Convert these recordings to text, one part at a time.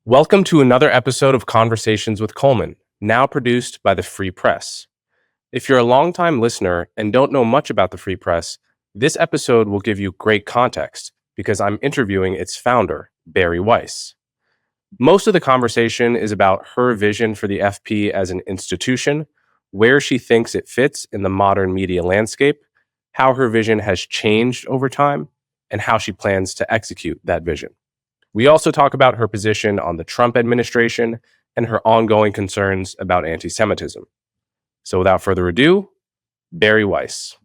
Welcome to another episode of Conversations with Coleman, now produced by the Free Press. If you're a longtime listener and don't know much about the Free Press, this episode will give you great context because I'm interviewing its founder, Bari Weiss. Most of the conversation is about her vision for the FP as an institution, where she thinks it fits in the modern media landscape, how her vision has changed over time, and how she plans to execute that vision. We also talk about her position on the Trump administration and her ongoing concerns about anti-Semitism. So without further ado, Bari Weiss.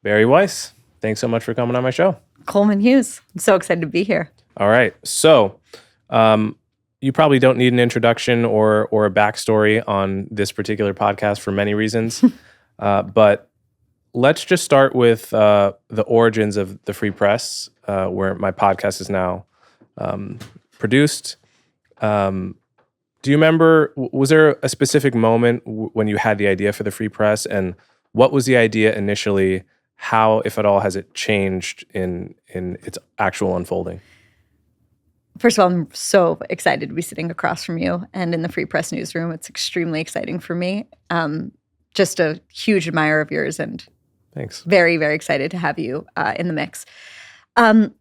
Bari Weiss, thanks so much for coming on my show. Coleman Hughes, I'm so excited to be here. All right. So you probably don't need an introduction or a backstory on this particular podcast for many reasons. But let's just start with the origins of the Free Press, where my podcast is now produced. Do you remember, was there a specific moment when you had the idea for the Free Press, and what was the idea initially? How, if at all, has it changed in its actual unfolding? First of all, I'm so excited to be sitting across from you and in the Free Press newsroom. It's extremely exciting for me. Just a huge admirer of yours, and thanks. Very, very excited to have you in the mix. When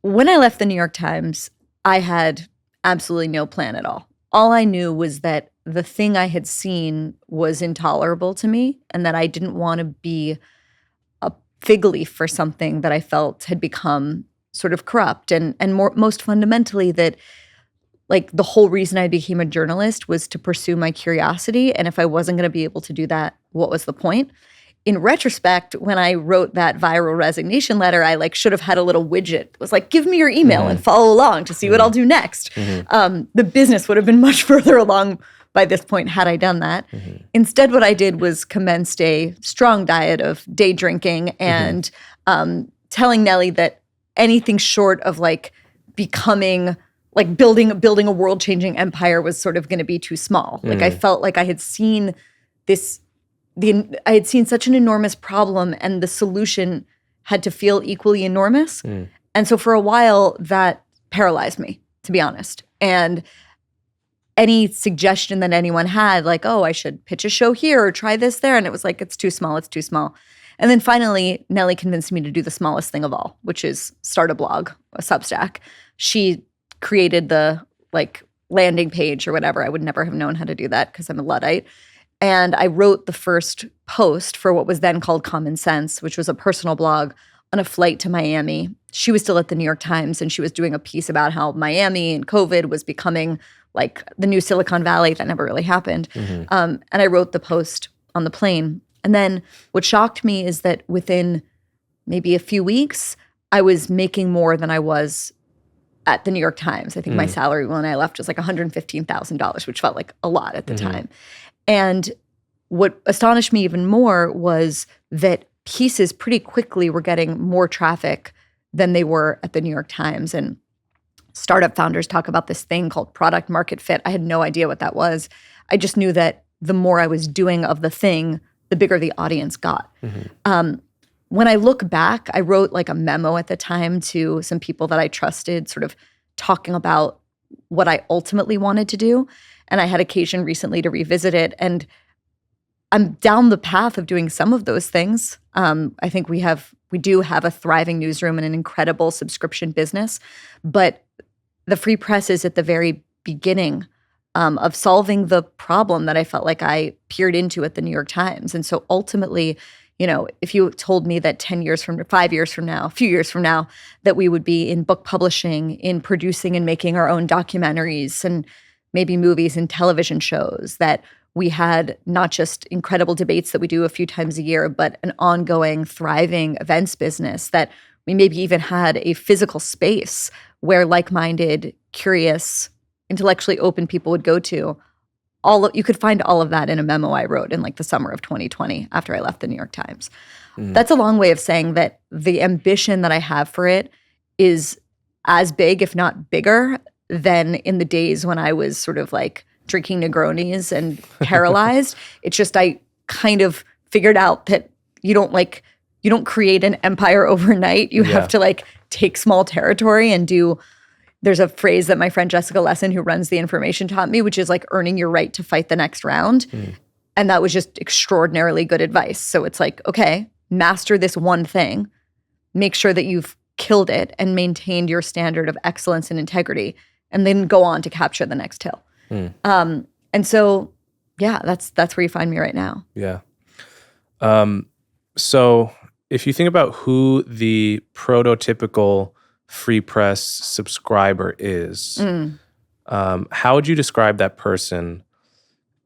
I left the New York Times, I had absolutely no plan at all. All I knew was that the thing I had seen was intolerable to me, and that I didn't want to be a fig leaf for something that I felt had become sort of corrupt, and most fundamentally that, like, the whole reason I became a journalist was to pursue my curiosity. And if I wasn't going to be able to do that, what was the point? In retrospect, when I wrote that viral resignation letter, I should have had a little widget. It was like, give me your email and follow along to see what I'll do next. The business would have been much further along by this point had I done that. Instead, what I did was commenced a strong diet of day drinking and telling Nellie that anything short of becoming building a world-changing empire was sort of going to be too small. I felt like I had seen I had seen such an enormous problem, and the solution had to feel equally enormous. And so for a while, that paralyzed me, to be honest. And any suggestion that anyone had, oh, I should pitch a show here or try this there, and it was like, it's too small. And then finally, Nellie convinced me to do the smallest thing of all, which is start a blog, a Substack. She created the landing page or whatever. I would never have known how to do that because I'm a Luddite. And I wrote the first post for what was then called Common Sense, which was a personal blog on a flight to Miami. She was still at the New York Times, and she was doing a piece about how Miami and COVID was becoming the new Silicon Valley. That never really happened. And I wrote the post on the plane. And then what shocked me is that within maybe a few weeks, I was making more than I was at the New York Times. I think my salary when I left was $115,000, which felt like a lot at the time. And what astonished me even more was that pieces pretty quickly were getting more traffic than they were at the New York Times. And startup founders talk about this thing called product market fit. I had no idea what that was. I just knew that the more I was doing of the thing, the bigger the audience got. When I look back, I wrote a memo at the time to some people that I trusted, sort of talking about what I ultimately wanted to do. And I had occasion recently to revisit it. And I'm down the path of doing some of those things. I think we do have a thriving newsroom and an incredible subscription business. But the Free Press is at the very beginning of solving the problem that I felt like I peered into at the New York Times. And so ultimately, if you told me that 5 years from now, a few years from now, that we would be in book publishing, in producing and making our own documentaries and maybe movies and television shows, that we had not just incredible debates that we do a few times a year, but an ongoing, thriving events business, that we maybe even had a physical space where like-minded, curious, intellectually open people would go to. You could find all of that in a memo I wrote in the summer of 2020 after I left the New York Times. That's a long way of saying that the ambition that I have for it is as big, if not bigger, than in the days when I was sort of drinking Negronis and paralyzed. It's just I kind of figured out that you don't create an empire overnight. You have to like take small territory and do. There's a phrase that my friend Jessica Lesson, who runs the information, taught me, which is like earning your right to fight the next round. And that was just extraordinarily good advice. So it's like, okay, master this one thing, make sure that you've killed it and maintained your standard of excellence and integrity, and then go on to capture the next hill. And so, yeah, that's where you find me right now. Yeah. So if you think about who the prototypical free press subscriber is, how would you describe that person?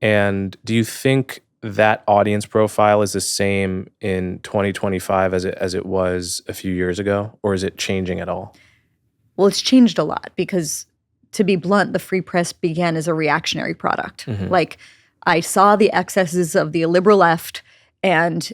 And do you think that audience profile is the same in 2025 as it was a few years ago, or is it changing at all? Well, it's changed a lot because, to be blunt, the free press began as a reactionary product. Like, I saw the excesses of the liberal left, and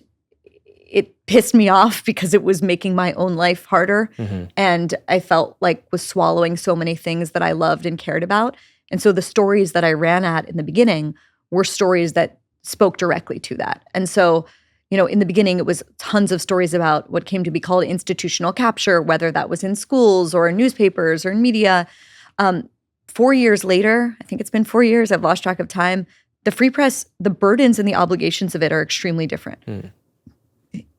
it pissed me off because it was making my own life harder. And I felt like was swallowing so many things that I loved and cared about. And so the stories that I ran at in the beginning were stories that spoke directly to that. And so, in the beginning, it was tons of stories about what came to be called institutional capture, whether that was in schools or in newspapers or in media. 4 years later, I think it's been 4 years, I've lost track of time, the free press, the burdens and the obligations of it are extremely different.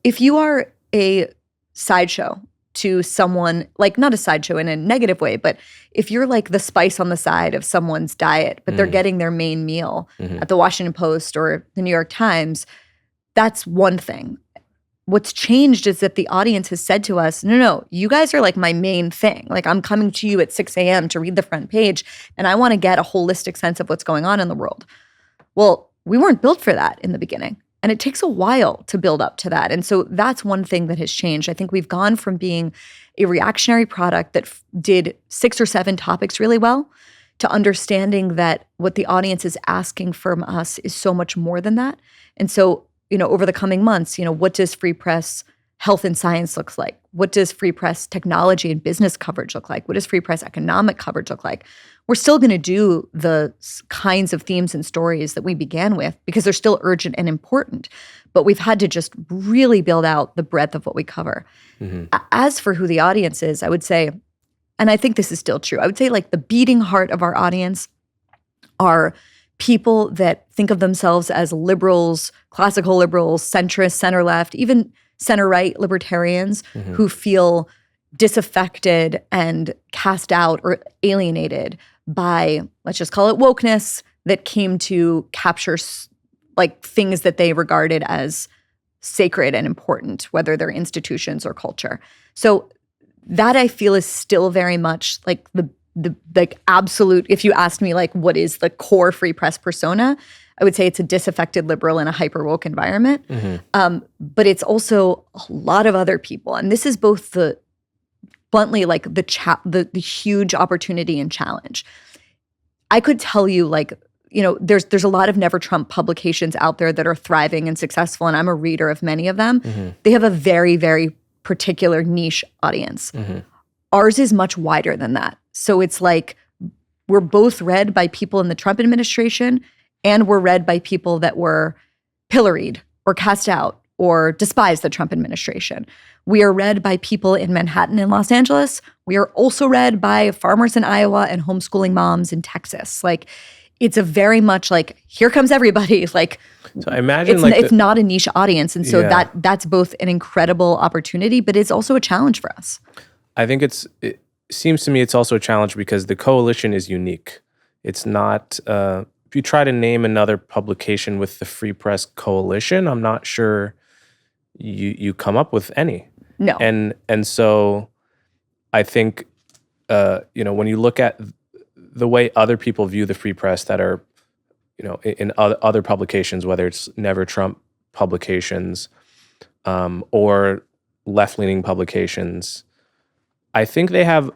If you are a sideshow to someone, like not a sideshow in a negative way, but if you're like the spice on the side of someone's diet, but they're getting their main meal at the Washington Post or the New York Times, that's one thing. What's changed is that the audience has said to us, no, you guys are like my main thing. Like, I'm coming to you at 6 a.m. to read the front page, and I want to get a holistic sense of what's going on in the world. Well, we weren't built for that in the beginning. And it takes a while to build up to that. And so that's one thing that has changed. I think we've gone from being a reactionary product that did 6 or 7 topics really well to understanding that what the audience is asking from us is so much more than that. And so, over the coming months, what does free press health and science look like? What does free press technology and business coverage look like? What does free press economic coverage look like? We're still going to do the kinds of themes and stories that we began with because they're still urgent and important. But we've had to just really build out the breadth of what we cover. As for who the audience is, I would say, and I think this is still true, I would say like the beating heart of our audience are people that think of themselves as liberals, classical liberals, centrist, center-left, even center-right libertarians who feel disaffected and cast out or alienated by, let's just call it wokeness, that came to capture like things that they regarded as sacred and important, whether they're institutions or culture. So that I feel is still very much like the like absolute, if you asked me like what is the core free press persona, I would say it's a disaffected liberal in a hyper woke environment. But it's also a lot of other people. And this is both bluntly like the huge opportunity and challenge. I could tell you like, there's a lot of Never Trump publications out there that are thriving and successful, and I'm a reader of many of them. They have a very, very particular niche audience. Ours is much wider than that. So it's like we're both read by people in the Trump administration, and we're read by people that were pilloried or cast out or despised the Trump administration. We are read by people in Manhattan and Los Angeles. We are also read by farmers in Iowa and homeschooling moms in Texas. Like, it's a very much like, here comes everybody. Like, so I imagine it's not a niche audience. And so that's both an incredible opportunity, but it's also a challenge for us. I think it seems to me it's also a challenge because the coalition is unique. It's not, if you try to name another publication with the Free Press Coalition, I'm not sure you come up with any. No. And so I think, when you look at the way other people view the free press that are, in other publications, whether it's Never Trump publications or left-leaning publications, I think they have,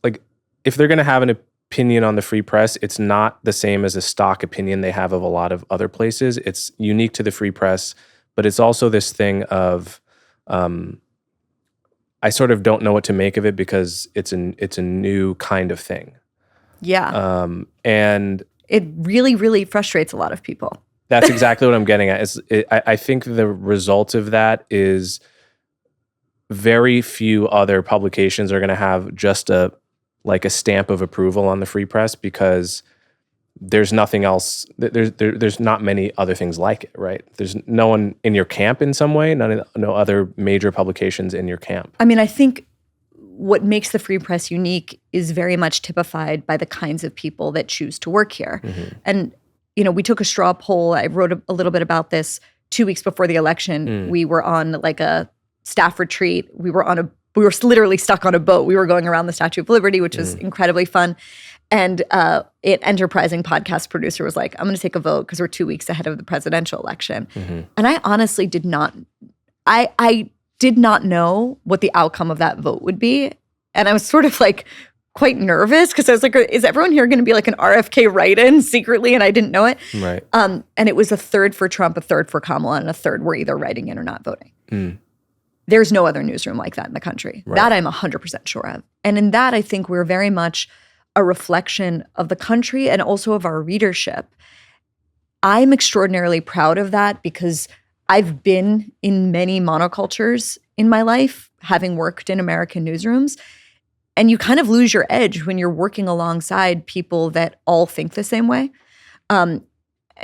like, if they're going to have an opinion on the free press, it's not the same as a stock opinion they have of a lot of other places. It's unique to the free press, but it's also this thing of, I sort of don't know what to make of it because it's a new kind of thing. Yeah. And it really, really frustrates a lot of people. That's exactly what I'm getting at. I think the result of that is very few other publications are going to have just a stamp of approval on the free press, because there's nothing else. There's not many other things like it, right? There's no one in your camp in some way. No other major publications in your camp. I mean, I think what makes the free press unique is very much typified by the kinds of people that choose to work here. And, we took a straw poll. I wrote a little bit about this 2 weeks before the election. We were on like a staff retreat. We were literally stuck on a boat. We were going around the Statue of Liberty, which was incredibly fun. And an enterprising podcast producer was like, I'm going to take a vote because we're 2 weeks ahead of the presidential election. And I honestly did not, I did not know what the outcome of that vote would be. And I was sort of like quite nervous because I was like, is everyone here going to be like an RFK write-in secretly? And I didn't know it. Right. And it was a third for Trump, a third for Kamala, and a third were either writing in or not voting. There's no other newsroom like that in the country. Right. That I'm 100% sure of. And in that, I think we're very much a reflection of the country and also of our readership. I'm extraordinarily proud of that because I've been in many monocultures in my life, having worked in American newsrooms. And you kind of lose your edge when you're working alongside people that all think the same way. And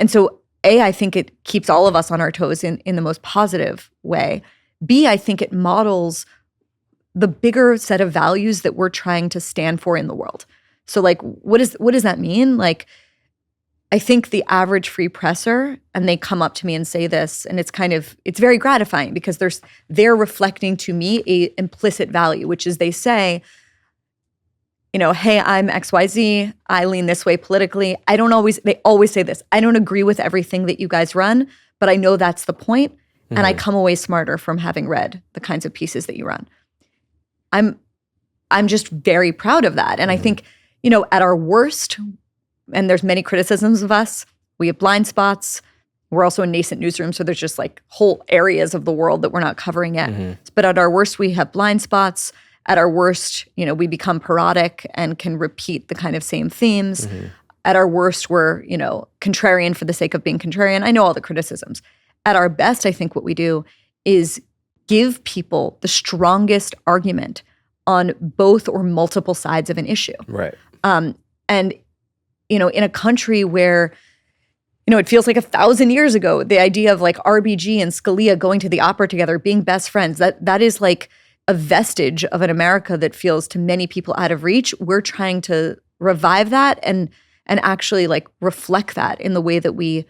so, A, I think it keeps all of us on our toes in the most positive way. B, I think it models the bigger set of values that we're trying to stand for in the world. So like, what does that mean? Like, I think the average free presser, and they come up to me and say this, and it's very gratifying because they're reflecting to me a implicit value, which is they say, hey, I'm XYZ, I lean this way politically. They always say this, I don't agree with everything that you guys run, but I know that's the point, and I come away smarter from having read the kinds of pieces that you run. I'm just very proud of that. And I think, at our worst, and there's many criticisms of us, we have blind spots. We're also a nascent newsroom, so there's just like whole areas of the world that we're not covering yet. But at our worst, we have blind spots. At our worst, we become parodic and can repeat the kind of same themes. At our worst, we're, contrarian for the sake of being contrarian. I know all the criticisms. At our best, I think what we do is give people the strongest argument on both or multiple sides of an issue. Right. And, in a country where, it feels like 1,000 years ago, the idea of like RBG and Scalia going to the opera together, being best friends, that is like a vestige of an America that feels to many people out of reach. We're trying to revive that and actually like reflect that in the way that we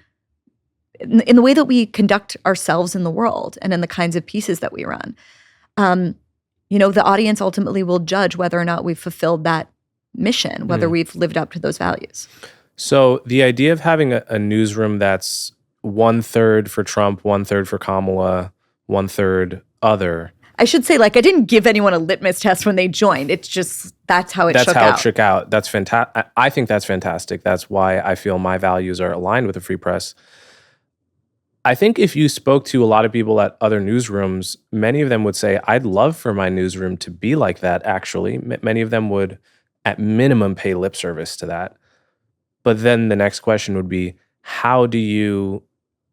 conduct ourselves in the world and in the kinds of pieces that we run. The audience ultimately will judge whether or not we've fulfilled that mission, whether we've lived up to those values. So the idea of having a newsroom that's 1/3 for Trump, 1/3 for Kamala, 1/3 other. I should say, like, I didn't give anyone a litmus test when they joined. It's just, that's how it shook out. That's how it shook out. That's fantastic. I think that's fantastic. That's why I feel my values are aligned with the free press. I think if you spoke to a lot of people at other newsrooms, many of them would say, I'd love for my newsroom to be like that, actually. Many of them would, at minimum, pay lip service to that. But then the next question would be, how does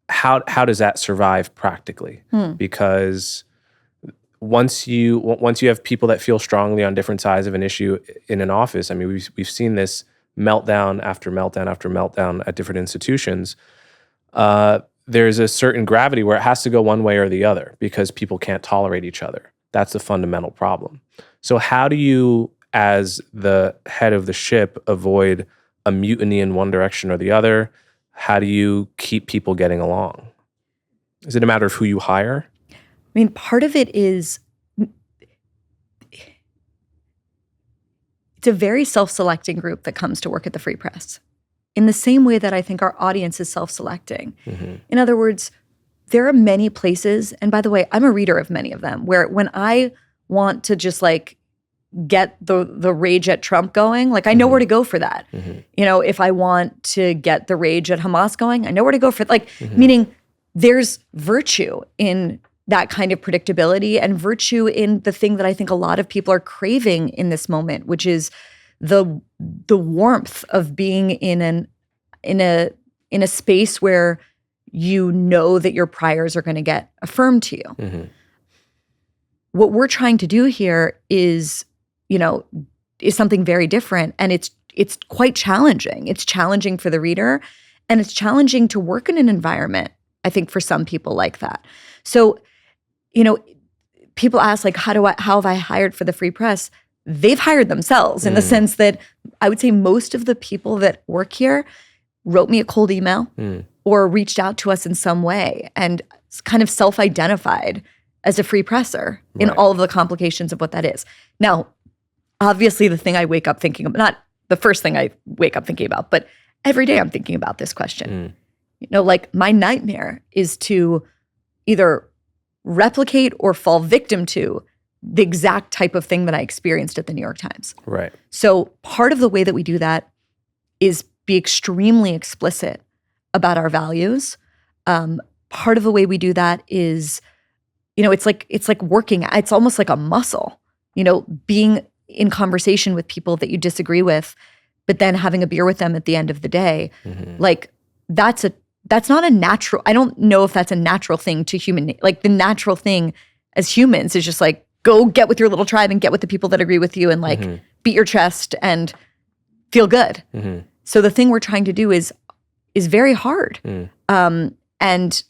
that survive practically? Because once you have people that feel strongly on different sides of an issue in an office, I mean, we've seen this meltdown after meltdown after meltdown at different institutions. There's a certain gravity where it has to go one way or the other because people can't tolerate each other. That's the fundamental problem. So how do you, as the head of the ship, avoid a mutiny in one direction or the other? How do you keep people getting along? Is it a matter of who you hire? I mean, part of it is, it's a very self-selecting group that comes to work at the Free Press, in the same way that I think our audience is self-selecting. In other words, there are many places, and by the way, I'm a reader of many of them, where when I want to just like get the rage at Trump going, like I know where to go for that. If I want to get the rage at Hamas going, I know where to go for meaning there's virtue in that kind of predictability and virtue in the thing that I think a lot of people are craving in this moment, which is the warmth of being in a space where you know that your priors are going to get affirmed to you. Mm-hmm. What we're trying to do here is something very different, and it's quite challenging. It's challenging for the reader, and it's challenging to work in an environment, I think, for some people like that. So, people ask, like, how have I hired for the Free Press? They've hired themselves in the sense that I would say most of the people that work here wrote me a cold email or reached out to us in some way and kind of self-identified as a free presser in all of the complications of what that is. Now, obviously, the thing I wake up thinking about, not the first thing I wake up thinking about, but every day I'm thinking about this question. Like, my nightmare is to either replicate or fall victim to the exact type of thing that I experienced at the New York Times. Right. So part of the way that we do that is be extremely explicit about our values. Part of the way we do that is, it's like working. It's almost like a muscle, being in conversation with people that you disagree with, but then having a beer with them at the end of the day. Like, that's not a natural, I don't know if that's a natural thing to human. Like, the natural thing as humans is just like, go get with your little tribe and get with the people that agree with you and like beat your chest and feel good. So the thing we're trying to do is very hard. And,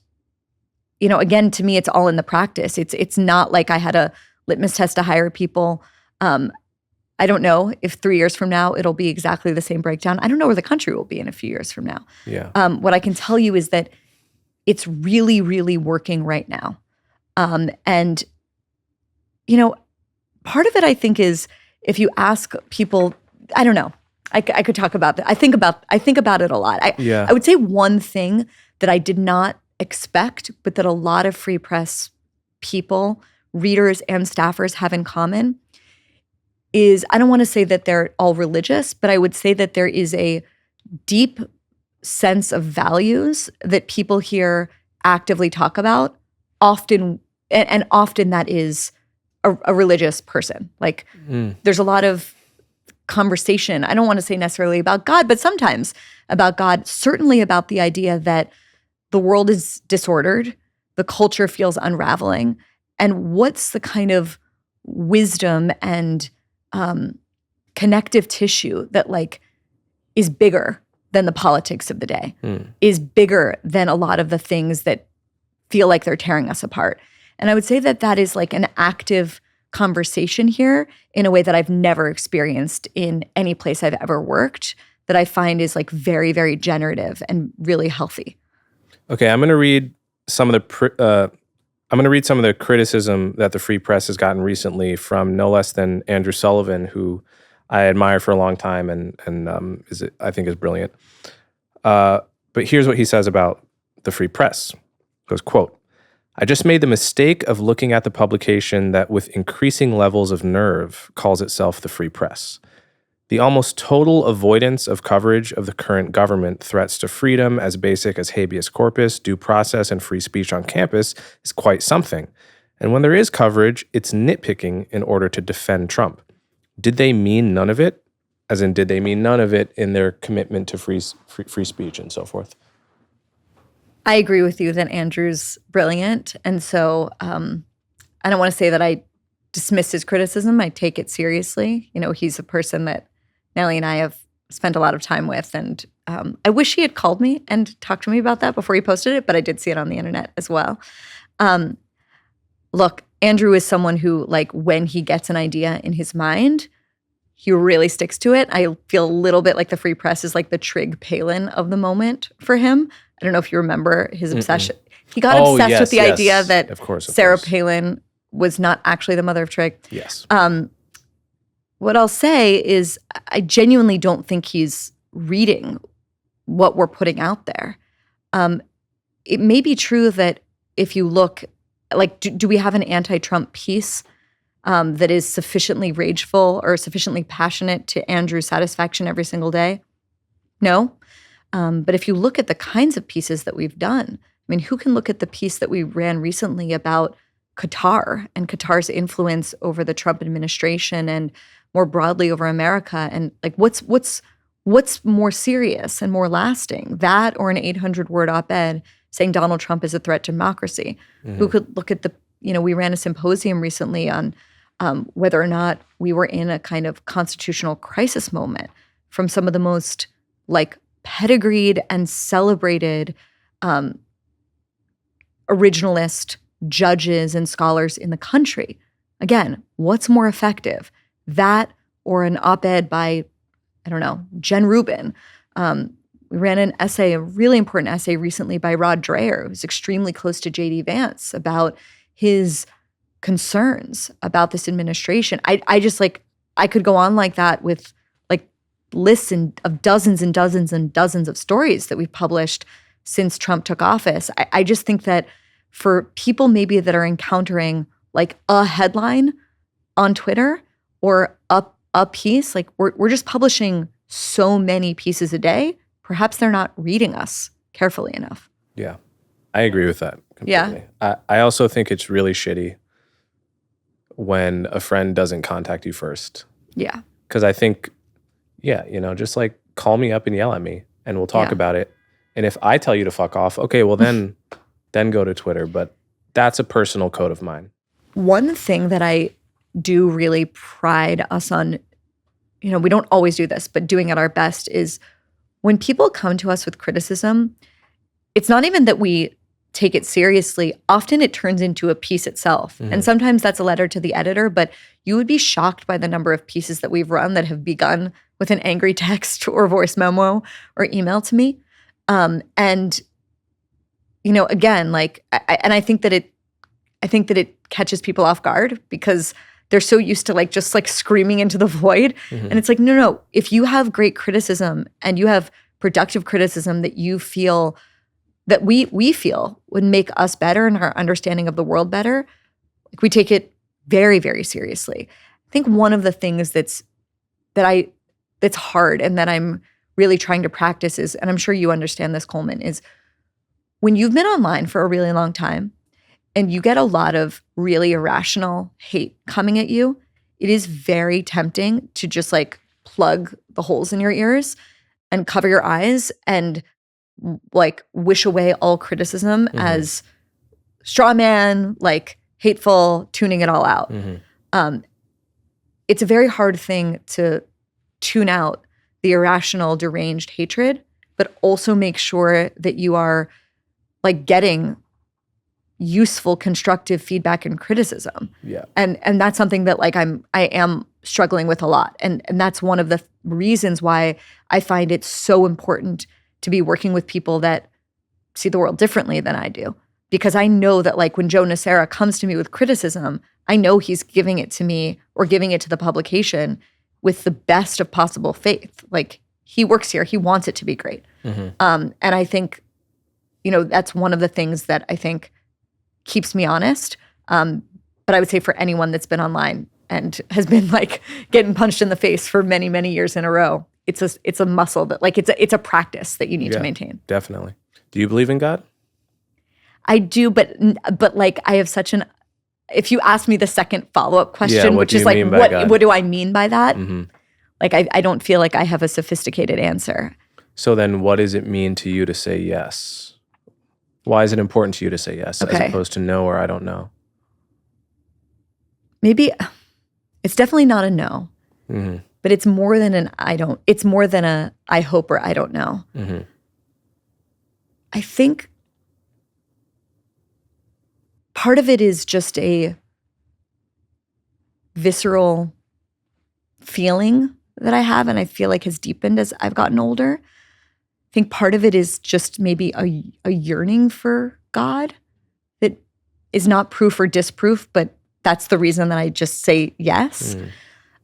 again, to me, it's all in the practice. It's not like I had a litmus test to hire people. I don't know if 3 years from now, it'll be exactly the same breakdown. I don't know where the country will be in a few years from now. Yeah. What I can tell you is that it's really, really working right now. And, part of it, I think, is if you ask people, I don't know, I could talk about that. I think about it a lot. I would say one thing that I did not expect, but that a lot of Free Press people, readers and staffers have in common is, I don't want to say that they're all religious, but I would say that there is a deep sense of values that people here actively talk about, often, and often that is a religious person. Like, there's a lot of conversation, I don't want to say necessarily about God, but sometimes about God, certainly about the idea that the world is disordered, the culture feels unraveling, and what's the kind of wisdom and connective tissue that, like, is bigger than the politics of the day, is bigger than a lot of the things that feel like they're tearing us apart. And I would say that that is like an active conversation here in a way that I've never experienced in any place I've ever worked, that I find is like very, very generative and really healthy. Okay, I'm going to read some of the criticism that the Free Press has gotten recently from no less than Andrew Sullivan, who I admire for a long time and I think is brilliant. But here's what he says about the Free Press. He goes, quote, "I just made the mistake of looking at the publication that with increasing levels of nerve calls itself the Free Press. The almost total avoidance of coverage of the current government threats to freedom as basic as habeas corpus, due process, and free speech on campus is quite something. And when there is coverage, it's nitpicking in order to defend Trump. Did they mean none of it? As in, did they mean none of it in their commitment to free speech and so forth?" I agree with you that Andrew's brilliant. And so I don't want to say that I dismiss his criticism. I take it seriously. He's a person that Nellie and I have spent a lot of time with. And I wish he had called me and talked to me about that before he posted it, but I did see it on the internet as well. Look, Andrew is someone who, like, when he gets an idea in his mind, he really sticks to it. I feel a little bit like the Free Press is like the Trig Palin of the moment for him. I don't know if you remember his obsession. He got obsessed with the idea that Sarah Palin was not actually the mother of Trig. Yes. What I'll say is I genuinely don't think he's reading what we're putting out there. It may be true that if you look, like, do we have an anti-Trump piece that is sufficiently rageful or sufficiently passionate to Andrew's satisfaction every single day? No. But if you look at the kinds of pieces that we've done, I mean, who can look at the piece that we ran recently about Qatar and Qatar's influence over the Trump administration and more broadly over America? And like, what's more serious and more lasting, that or an 800-word op-ed saying Donald Trump is a threat to democracy, who could look at we ran a symposium recently on whether or not we were in a kind of constitutional crisis moment from some of the most like pedigreed and celebrated originalist judges and scholars in the country. Again, what's more effective, that or an op-ed by, I don't know, Jen Rubin? We ran an essay, a really important essay recently by Rod Dreher, who's extremely close to J.D. Vance, about his concerns about this administration. I just like, I could go on like that with like lists of dozens and dozens and dozens of stories that we've published since Trump took office. I just think that for people maybe that are encountering like a headline on Twitter or a piece, like we're just publishing so many pieces a day. Perhaps they're not reading us carefully enough. Yeah, I agree with that completely. Yeah. I also think it's really shitty when a friend doesn't contact you first. Yeah. Because I think, just like call me up and yell at me and we'll talk about it. And if I tell you to fuck off, okay, well then go to Twitter. But that's a personal code of mine. One thing that I do really pride us on, we don't always do this, but doing at our best is when people come to us with criticism, it's not even that we take it seriously. Often it turns into a piece itself. And sometimes that's a letter to the editor, but you would be shocked by the number of pieces that we've run that have begun with an angry text or voice memo or email to me. Again, like, I think that it catches people off guard because they're so used to like just like screaming into the void. And it's like, no. If you have great criticism and you have productive criticism that you feel that we feel would make us better and our understanding of the world better, like we take it very, very seriously. I think one of the things that's hard and that I'm really trying to practice is, and I'm sure you understand this, Coleman, is when you've been online for a really long time and you get a lot of really irrational hate coming at you, it is very tempting to just like plug the holes in your ears and cover your eyes and like wish away all criticism as straw man, like hateful, tuning it all out. It's a very hard thing to tune out the irrational, deranged hatred, but also make sure that you are like getting useful, constructive feedback and criticism. Yeah. And that's something that like I am struggling with a lot. And that's one of the reasons why I find it so important to be working with people that see the world differently than I do. Because I know that like when Joe Nocera comes to me with criticism, I know he's giving it to me or giving it to the publication with the best of possible faith. Like he works here, he wants it to be great. And I think, that's one of the things that I think keeps me honest. But I would say for anyone that's been online and has been like getting punched in the face for many, many years in a row, it's a muscle that like it's a practice that you need to maintain. Definitely. Do you believe in God? I do, but like I have such an. If you ask me the second follow-up question, which is like, what do I mean by that? Like I don't feel like I have a sophisticated answer. So then, what does it mean to you to say yes? Why is it important to you to say yes as opposed to no or I don't know? Maybe it's definitely not a no, but it's more than an I don't. It's more than a I hope or I don't know. I think part of it is just a visceral feeling that I have and I feel like has deepened as I've gotten older. I think part of it is just maybe a yearning for God that is not proof or disproof, but that's the reason that I just say yes.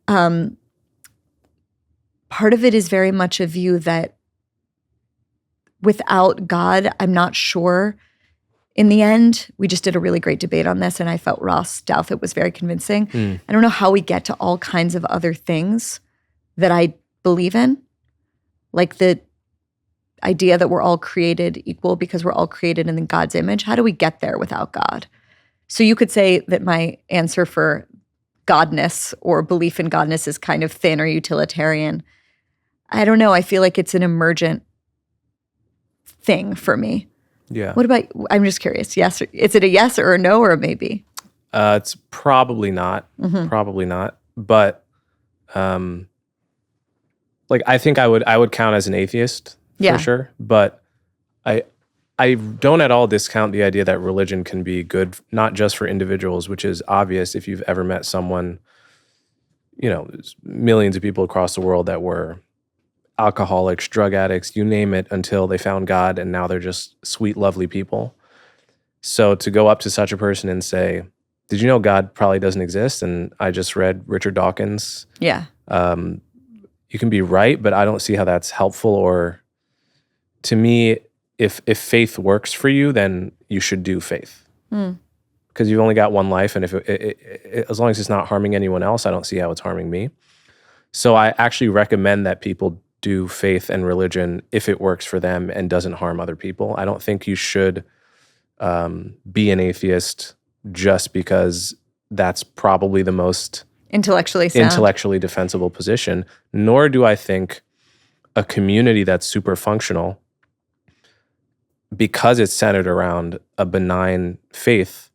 Part of it is very much a view that without God, I'm not sure. In the end, we just did a really great debate on this, and I felt Ross Douthat was very convincing. I don't know how we get to all kinds of other things that I believe in, like the idea that we're all created equal because we're all created in God's image. How do we get there without God? So you could say that my answer for godness or belief in godness is kind of thin or utilitarian. I don't know. I feel like it's an emergent thing for me. Yeah. What about, I'm just curious, yes, is it a yes or a no or a maybe? It's probably not. Probably not. But like I think I would count as an atheist for sure. But I don't at all discount the idea that religion can be good, not just for individuals, which is obvious if you've ever met someone, there's millions of people across the world that were alcoholics, drug addicts, you name it, until they found God, and now they're just sweet, lovely people. So to go up to such a person and say, did you know God probably doesn't exist? And I just read Richard Dawkins. Yeah. You can be right, but I don't see how that's helpful. Or to me, if faith works for you, then you should do faith. Because you've only got one life, and if as long as it's not harming anyone else, I don't see how it's harming me. So I actually recommend that people do faith and religion if it works for them and doesn't harm other people. I don't think you should be an atheist just because that's probably the most intellectually defensible position. Nor do I think a community that's super functional, because it's centered around a benign faith,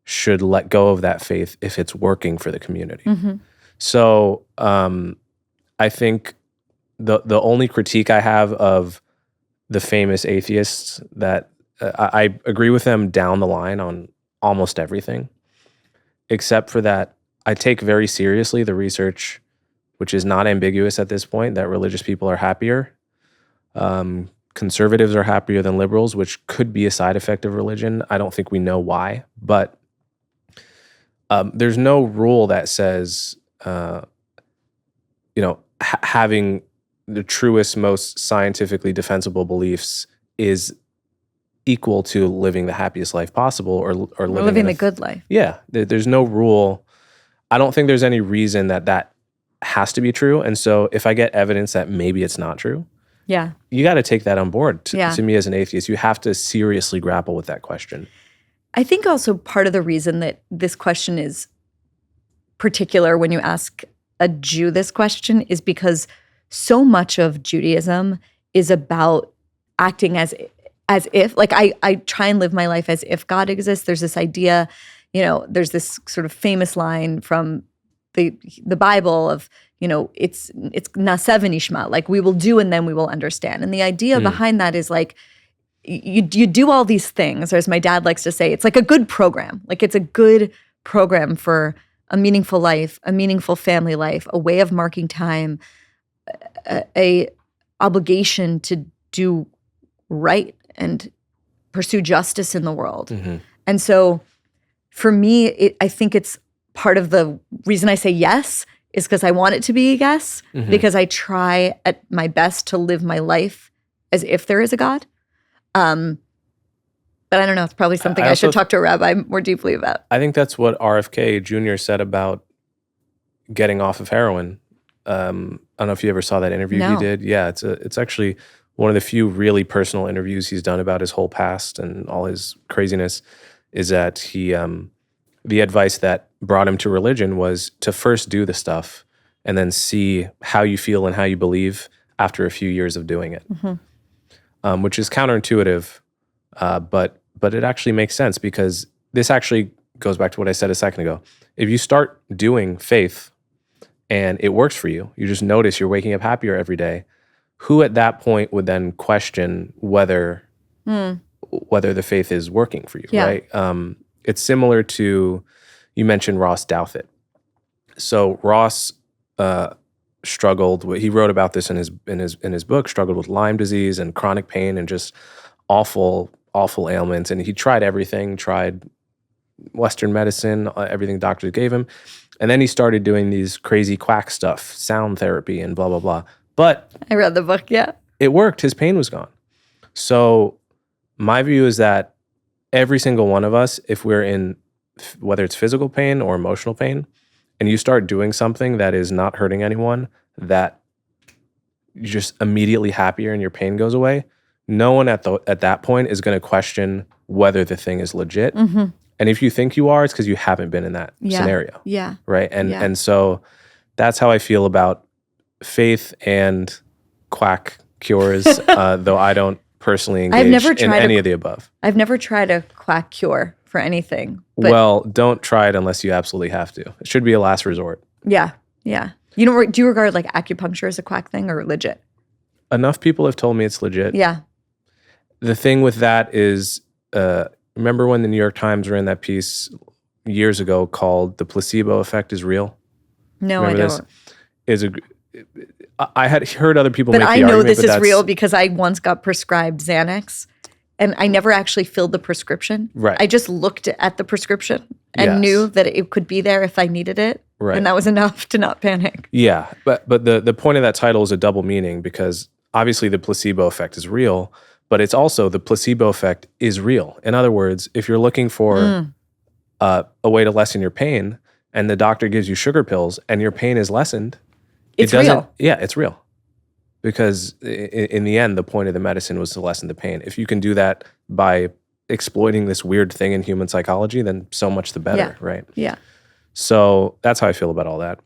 should let go of that faith if it's working for the community. So I think the only critique I have of the famous atheists that I agree with them down the line on almost everything, except for that I take very seriously the research, which is not ambiguous at this point, that religious people are happier. Conservatives are happier than liberals, which could be a side effect of religion. I don't think we know why, but there's no rule that says, having the truest, most scientifically defensible beliefs is equal to living the happiest life possible or living the good life. Yeah, there's no rule. I don't think there's any reason that has to be true. And so if I get evidence that maybe it's not true, you got to take that on board. To me as an atheist, you have to seriously grapple with that question. I think also part of the reason that this question is particular when you ask a Jew this question is because so much of Judaism is about acting as if, like I try and live my life as if God exists. There's this idea, there's this sort of famous line from the Bible of, it's naseh v'nishma, like we will do and then we will understand. And the idea behind that is like, you do all these things, or as my dad likes to say, it's like a good program. Like it's a good program for a meaningful life, a meaningful family life, a way of marking time, a obligation to do right and pursue justice in the world. And so for me, I think it's part of the reason I say yes is because I want it to be a yes, because I try at my best to live my life as if there is a God. But I don't know, it's probably something I should talk to a rabbi more deeply about. I think that's what RFK Jr. said about getting off of heroin. I don't know if you ever saw that interview he did. Yeah, it's actually one of the few really personal interviews he's done about his whole past and all his craziness. Is that he the advice that brought him to religion was to first do the stuff and then see how you feel and how you believe after a few years of doing it, which is counterintuitive, but it actually makes sense, because this actually goes back to what I said a second ago. If you start doing faith and it works for you, you just notice you're waking up happier every day, who at that point would then question whether the faith is working for you, right? It's similar to, you mentioned Ross Douthat. So Ross struggled. He wrote about this in his book. Struggled with Lyme disease and chronic pain and just awful ailments. And he tried everything. Tried Western medicine, everything doctors gave him, and then he started doing these crazy quack stuff, sound therapy, and blah blah blah. But I read the book. Yeah, it worked. His pain was gone. So my view is that every single one of us, if we're in, whether it's physical pain or emotional pain, and you start doing something that is not hurting anyone, that you're just immediately happier and your pain goes away, no one at that point is going to question whether the thing is legit. And if you think you are, it's because you haven't been in that scenario. Yeah. Right? And so that's how I feel about faith and quack cures, though I don't personally I've never engaged in tried any of the above. I've never tried a quack cure for anything. But Well, don't try it unless you absolutely have to. It should be a last resort. yeah. You don't do you regard like acupuncture as a quack thing or legit? Enough people have told me it's legit. Yeah. The thing with that is, remember when the New York Times ran that piece years ago called "The Placebo Effect is Real"? No, Remember I this? don't. I had heard other people But make I the know argument, this but is that's real because I once got prescribed Xanax and I never actually filled the prescription. Right. I just looked at the prescription and Yes. knew that it could be there if I needed it. Right. And that was enough to not panic. Yeah, but the point of that title is a double meaning because obviously the placebo effect is real, but it's also the placebo effect is real. In other words, if you're looking for a way to lessen your pain and the doctor gives you sugar pills and your pain is lessened, It's it doesn't. real. Yeah, it's real. Because in the end, the point of the medicine was to lessen the pain. If you can do that by exploiting this weird thing in human psychology, then so much the better, Yeah. right? Yeah. So that's how I feel about all that.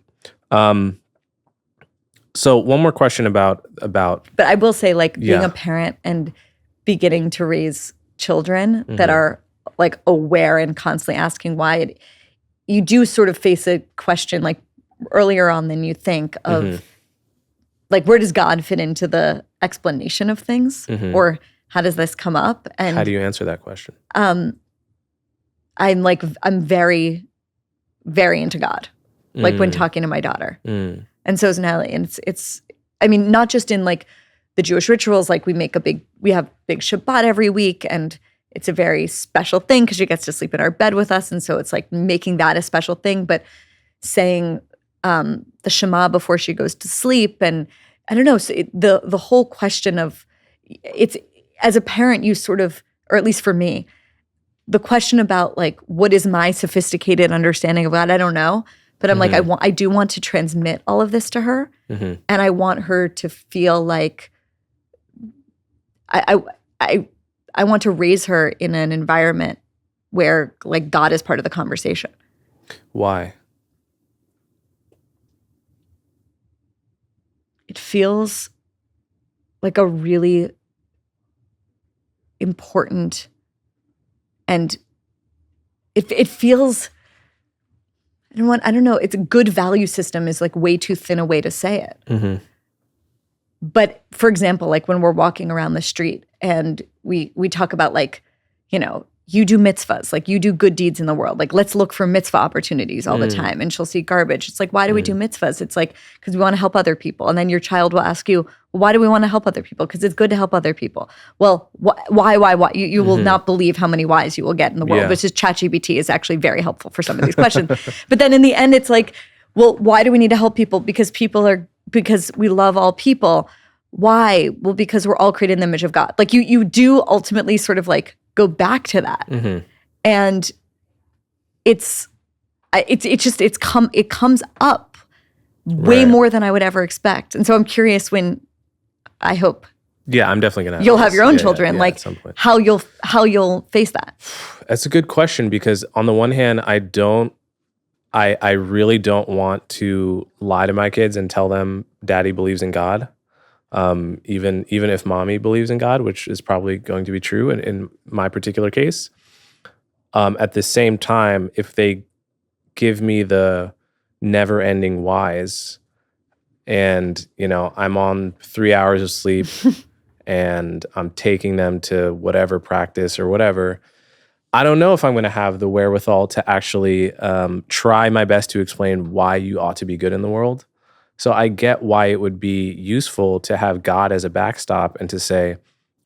So one more question about But I will say, like, being Yeah. a parent and beginning to raise children Mm-hmm. that are like aware and constantly asking why, you do sort of face a question like earlier on than you think of Mm-hmm. like, where does God fit into the explanation of things? Mhm. Or how does this come up? And how do you answer that question? I'm very, very into God, like when talking to my daughter. Mm. And so is Natalie. And it's I mean, not just in like the Jewish rituals, like we have big Shabbat every week, and it's a very special thing because she gets to sleep in our bed with us. And so it's like making that a special thing, but saying the Shema before she goes to sleep. And I don't know, so the whole question of it's, as a parent, you sort of, or at least for me, the question about like, what is my sophisticated understanding of God? I don't know. But I'm like, I do want to transmit all of this to her. Mhm. And I want her to feel like I want to raise her in an environment where like God is part of the conversation. Why? It feels like a really important, and it feels, I don't know, it's a good value system is like way too thin a way to say it. Mm-hmm. But for example, like when we're walking around the street and we talk about like, you know, you do mitzvahs, like you do good deeds in the world. Like let's look for mitzvah opportunities all the time. And she'll see garbage. It's like, why do we do mitzvahs? It's like, because we want to help other people. And then your child will ask you, well, why do we want to help other people? Because it's good to help other people. Well, why? You will not believe how many whys you will get in the world, Yeah. which is ChatGPT is actually very helpful for some of these questions. But then in the end, it's like, well, why do we need to help people? Because we love all people. Why? Well, because we're all created in the image of God. Like you do ultimately sort of like go back to that. Mm-hmm. And it comes up way Right. more than I would ever expect. And so I'm curious when, I hope Yeah, I'm definitely gonna. you'll have your own Yeah, children, yeah, like at some point. how you'll face that. That's a good question because on the one hand, I really don't want to lie to my kids and tell them daddy believes in God. Even if mommy believes in God, which is probably going to be true in my particular case. At the same time, if they give me the never-ending whys and, you know, I'm on 3 hours of sleep and I'm taking them to whatever practice or whatever, I don't know if I'm going to have the wherewithal to actually try my best to explain why you ought to be good in the world. So I get why it would be useful to have God as a backstop and to say,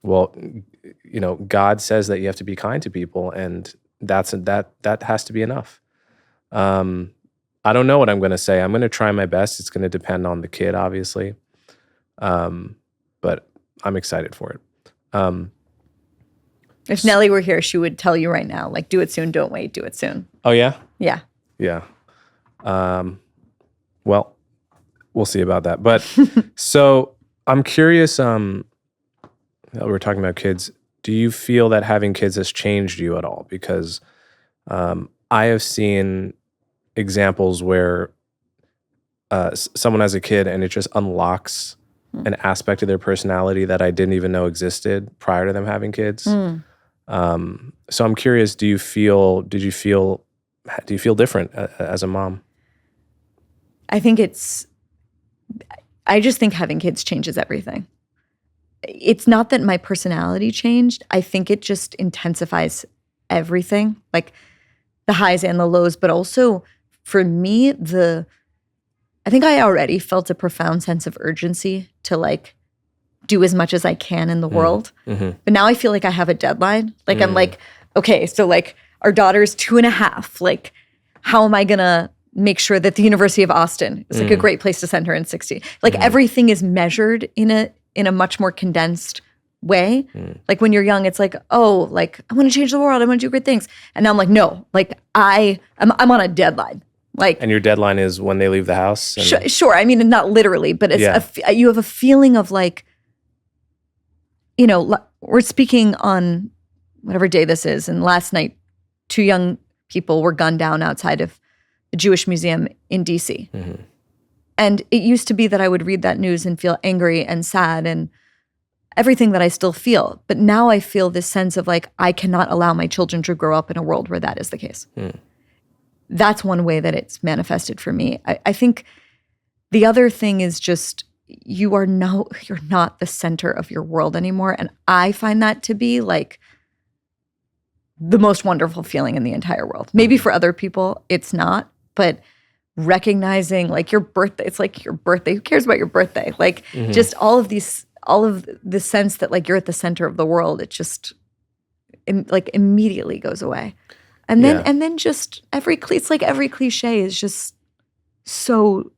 well, you know, God says that you have to be kind to people, and that has to be enough. I don't know what I'm going to say. I'm going to try my best. It's going to depend on the kid, obviously, but I'm excited for it. If Nellie were here, she would tell you right now, like, do it soon, don't wait, do it soon. Oh yeah, Yeah. yeah. Well, we'll see about that. But so I'm curious. We're talking about kids. Do you feel that having kids has changed you at all? Because I have seen examples where someone has a kid and it just unlocks an aspect of their personality that I didn't even know existed prior to them having kids. So I'm curious, do you feel different as a mom? I just think having kids changes everything. It's not that my personality changed. I think it just intensifies everything, like the highs and the lows, but also for me, I think I already felt a profound sense of urgency to like do as much as I can in the world. But now I feel like I have a deadline. Like I'm like, okay, so like our daughter's 2.5. Like, how am I gonna make sure that the University of Austin is like a great place to send her in 60? Like everything is measured in a much more condensed way. Like when you're young, it's like, oh, like I want to change the world. I want to do great things. And now I'm like, no, like I'm on a deadline. Like, and your deadline is when they leave the house? Sure. I mean, not literally, but it's you have a feeling of like, you know, we're speaking on whatever day this is. And last night, 2 young people were gunned down outside of the Jewish Museum in DC. And it used to be that I would read that news and feel angry and sad and everything that I still feel. But now I feel this sense of like, I cannot allow my children to grow up in a world where that is the case. That's one way that it's manifested for me. I think the other thing is just you're not the center of your world anymore. And I find that to be like the most wonderful feeling in the entire world. Maybe for other people, it's not, but recognizing like your birthday, it's like your birthday. Who cares about your birthday? Like just all of the sense that like you're at the center of the world, it just like immediately goes away. And then just it's like every cliche is just so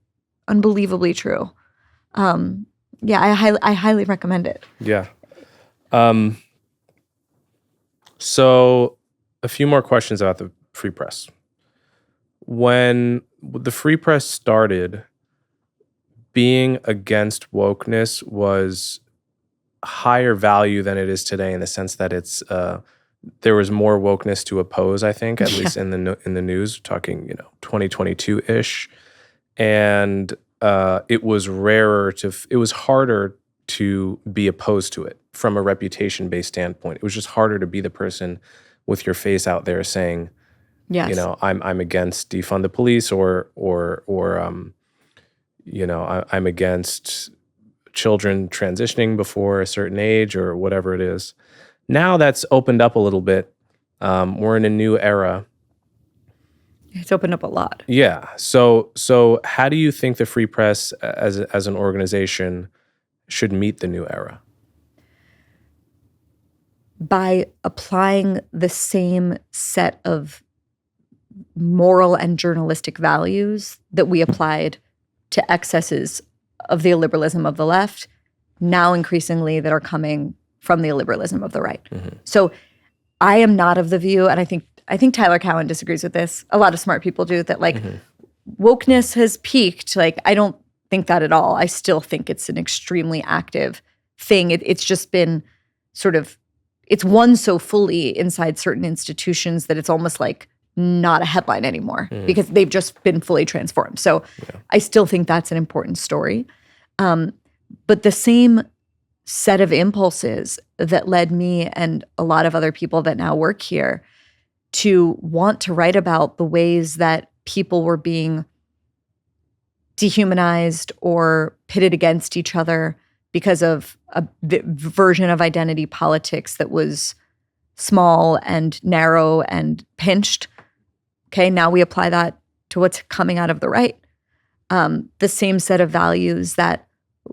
unbelievably true. I highly recommend it. Yeah. So a few more questions about the Free Press. When the Free Press started, being against wokeness was higher value than it is today in the sense that it's there was more wokeness to oppose, I think, at least in the news, talking 2022-ish, and it was harder to be opposed to it from a reputation-based standpoint. It was just harder to be the person with your face out there saying, I'm against defund the police, or I'm against children transitioning before a certain age, or whatever it is. Now that's opened up a little bit. We're in a new era. It's opened up a lot. Yeah. So how do you think the Free Press as an organization should meet the new era? By applying the same set of moral and journalistic values that we applied to excesses of the illiberalism of the left, now increasingly that are coming from the illiberalism of the right. So I am not of the view, and I think Tyler Cowen disagrees with this. A lot of smart people do, that like wokeness has peaked. Like I don't think that at all. I still think it's an extremely active thing. It's just been sort of, it's won so fully inside certain institutions that it's almost like not a headline anymore because they've just been fully transformed. So I still think that's an important story. But the same set of impulses that led me and a lot of other people that now work here to want to write about the ways that people were being dehumanized or pitted against each other because of a version of identity politics that was small and narrow and pinched. Okay, now we apply that to what's coming out of the right. The same set of values that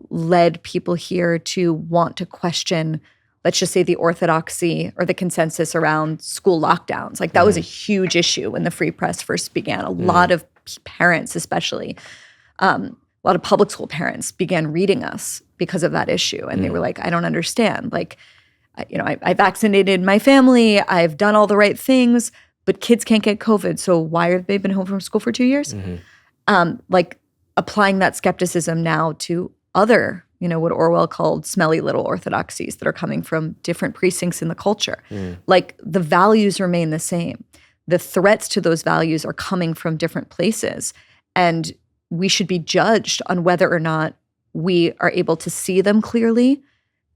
led people here to want to question, let's just say, the orthodoxy or the consensus around school lockdowns. Like that was a huge issue when the Free Press first began. A lot of parents, especially, a lot of public school parents began reading us because of that issue. And they were like, I don't understand. Like, I vaccinated my family. I've done all the right things, but kids can't get COVID. So why have they been home from school for 2 years? Like applying that skepticism now to other, what Orwell called smelly little orthodoxies that are coming from different precincts in the culture. Like the values remain the same. The threats to those values are coming from different places. And we should be judged on whether or not we are able to see them clearly,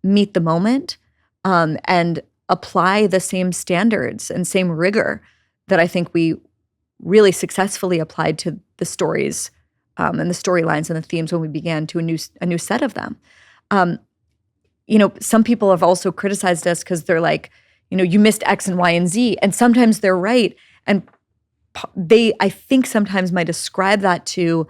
meet the moment, and apply the same standards and same rigor that I think we really successfully applied to the stories and the storylines and the themes when we began to a new set of them. Some people have also criticized us because they're like, you missed X and Y and Z, and sometimes they're right. And I think sometimes might ascribe that to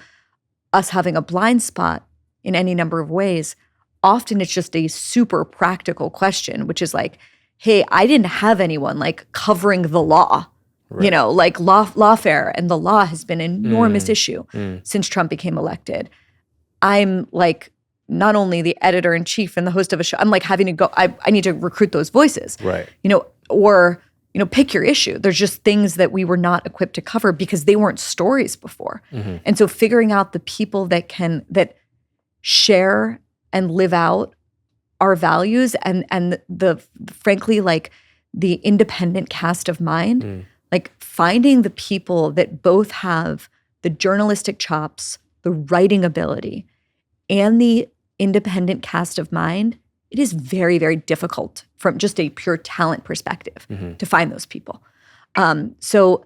us having a blind spot in any number of ways. Often it's just a super practical question, which is like, hey, I didn't have anyone like covering the law, right. Like lawfare and the law has been an enormous issue since Trump became elected. I'm like not only the editor-in-chief and the host of a show, I'm like having to go, I need to recruit those voices, right? Or pick your issue. There's just things that we were not equipped to cover because they weren't stories before. And so figuring out the people that share and live out our values and the frankly, like the independent cast of mind, like finding the people that both have the journalistic chops, the writing ability, and the independent cast of mind, it is very, very difficult from just a pure talent perspective to find those people. So,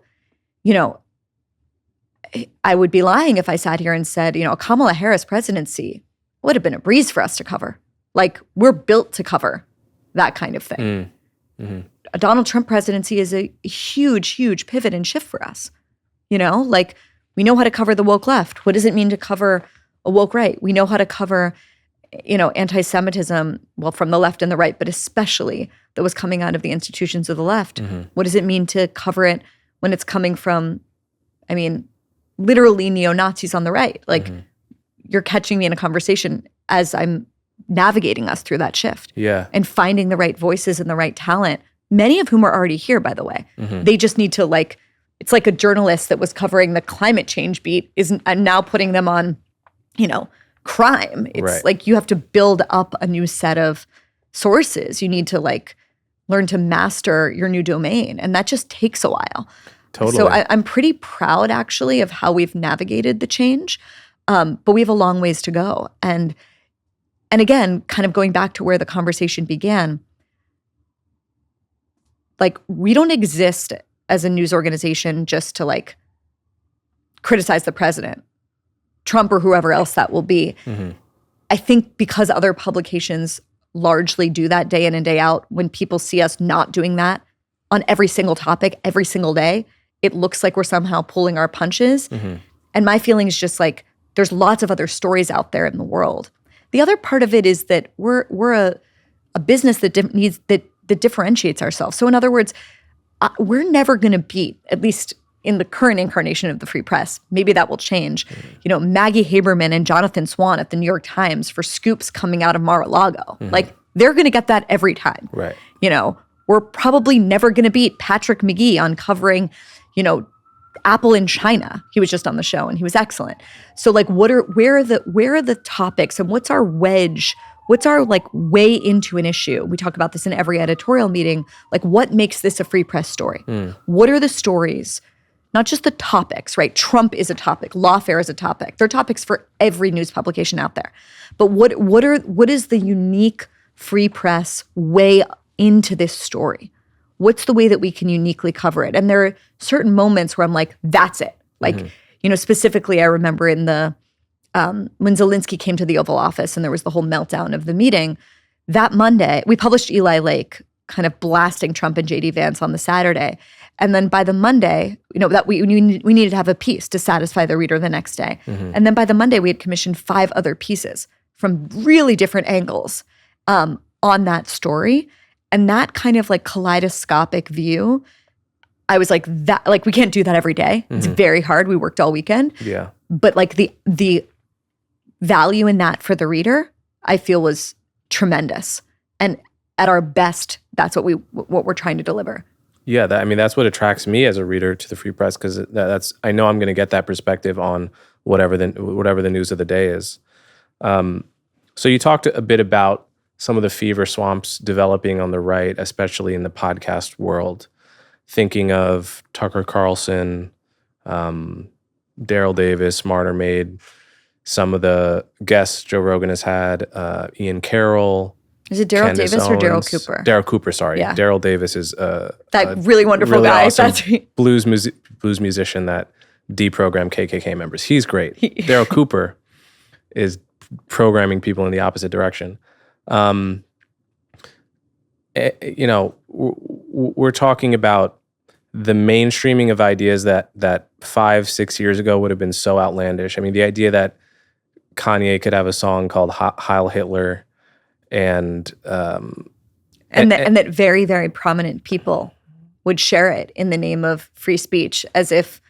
I would be lying if I sat here and said, a Kamala Harris presidency would have been a breeze for us to cover. Like, we're built to cover that kind of thing. A Donald Trump presidency is a huge, huge pivot and shift for us. Like, we know how to cover the woke left. What does it mean to cover a woke right? We know how to cover anti-Semitism, well, from the left and the right, but especially that was coming out of the institutions of the left. What does it mean to cover it when it's coming from, literally neo-Nazis on the right? Like, you're catching me in a conversation as I'm navigating us through that shift. Yeah. And finding the right voices and the right talent, many of whom are already here, by the way. They just need to it's like a journalist that was covering the climate change beat and now putting them on, crime. It's like you have to build up a new set of sources. You need to learn to master your new domain. And that just takes a while. Totally. So I'm pretty proud actually of how we've navigated the change. But we have a long ways to go. And again, kind of going back to where the conversation began, we don't exist as a news organization just to criticize the president, Trump or whoever else that will be. I think because other publications largely do that day in and day out, when people see us not doing that on every single topic, every single day, it looks like we're somehow pulling our punches. And my feeling is just there's lots of other stories out there in the world. The other part of it is that we're a business that that differentiates ourselves. So in other words, we're never going to beat, at least in the current incarnation of the Free Press, maybe that will change, Maggie Haberman and Jonathan Swan at the New York Times for scoops coming out of Mar-a-Lago. They're going to get that every time. Right. We're probably never going to beat Patrick McGee on covering, Apple in China. He was just on the show and he was excellent. So where are the topics and what's our wedge? What's our way into an issue? We talk about this in every editorial meeting. What makes this a Free Press story? What are the stories? Not just the topics, right? Trump is a topic. Lawfare is a topic. They're topics for every news publication out there. But what is the unique Free Press way into this story? What's the way that we can uniquely cover it? And there are certain moments where I'm like, that's it. Specifically, I remember in the when Zelensky came to the Oval Office and there was the whole meltdown of the meeting, that Monday, we published Eli Lake kind of blasting Trump and J.D. Vance on the Saturday. And then by the Monday, that we needed to have a piece to satisfy the reader the next day. And then by the Monday, we had commissioned 5 other pieces from really different angles on that story. And that kind of kaleidoscopic view, I was like, we can't do that every day. It's very hard. We worked all weekend. Yeah. But the value in that for the reader, I feel was tremendous. And at our best, that's what we're trying to deliver. Yeah, that's what attracts me as a reader to the Free Press, because I know I'm going to get that perspective on whatever the news of the day is. So you talked a bit about some of the fever swamps developing on the right, especially in the podcast world. Thinking of Tucker Carlson, Daryl Davis, Smarter Made, some of the guests Joe Rogan has had, Ian Carroll. Is it Daryl Candace Davis or Daryl Owens. Cooper? Daryl Cooper, sorry. Yeah. Daryl Davis is that really wonderful really guy. awesome That's right. blues musician that deprogrammed KKK members. He's great. Daryl Cooper is programming people in the opposite direction. You know, we're talking about the mainstreaming of ideas that 5-6 years ago would have been so outlandish. I mean, the idea that Kanye could have a song called Heil Hitler and that very, very prominent people would share it in the name of free speech, as if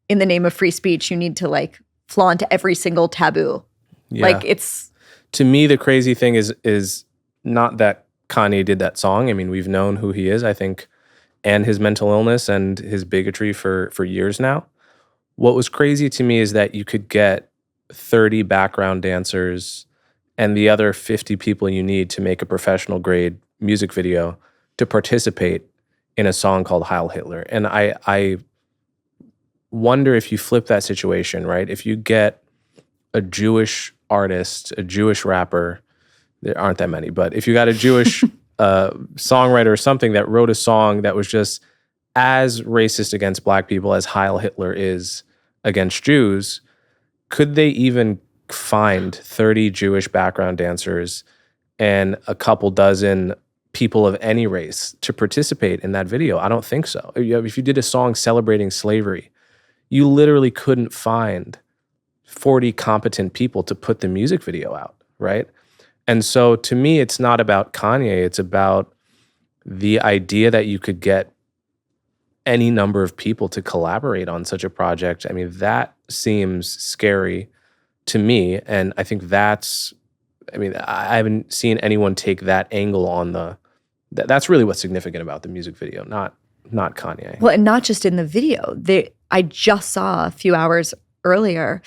in the name of free speech you need to like flaunt every single taboo. Yeah. Like it's, to me, the crazy thing is not that Kanye did that song. I mean, we've known who he is, I think, and his mental illness and his bigotry for years now. What was crazy to me is that you could get 30 background dancers and the other 50 people you need to make a professional grade music video to participate in a song called Heil Hitler. And I wonder if you flip that situation, right? If you get a Jewish artist, a Jewish rapper, there aren't that many, but if you got a Jewish songwriter or something that wrote a song that was just as racist against black people as Heil Hitler is against Jews, could they even find 30 Jewish background dancers and a couple dozen people of any race to participate in that video? I don't think so. If you did a song celebrating slavery, you literally couldn't find 40 competent people to put the music video out, right? And so to me, it's not about Kanye. It's about the idea that you could get any number of people to collaborate on such a project. I mean, that seems scary to me. And I think I haven't seen anyone take that angle on that's really what's significant about the music video, not Kanye. well, and not just in the video. I just saw a few hours earlier.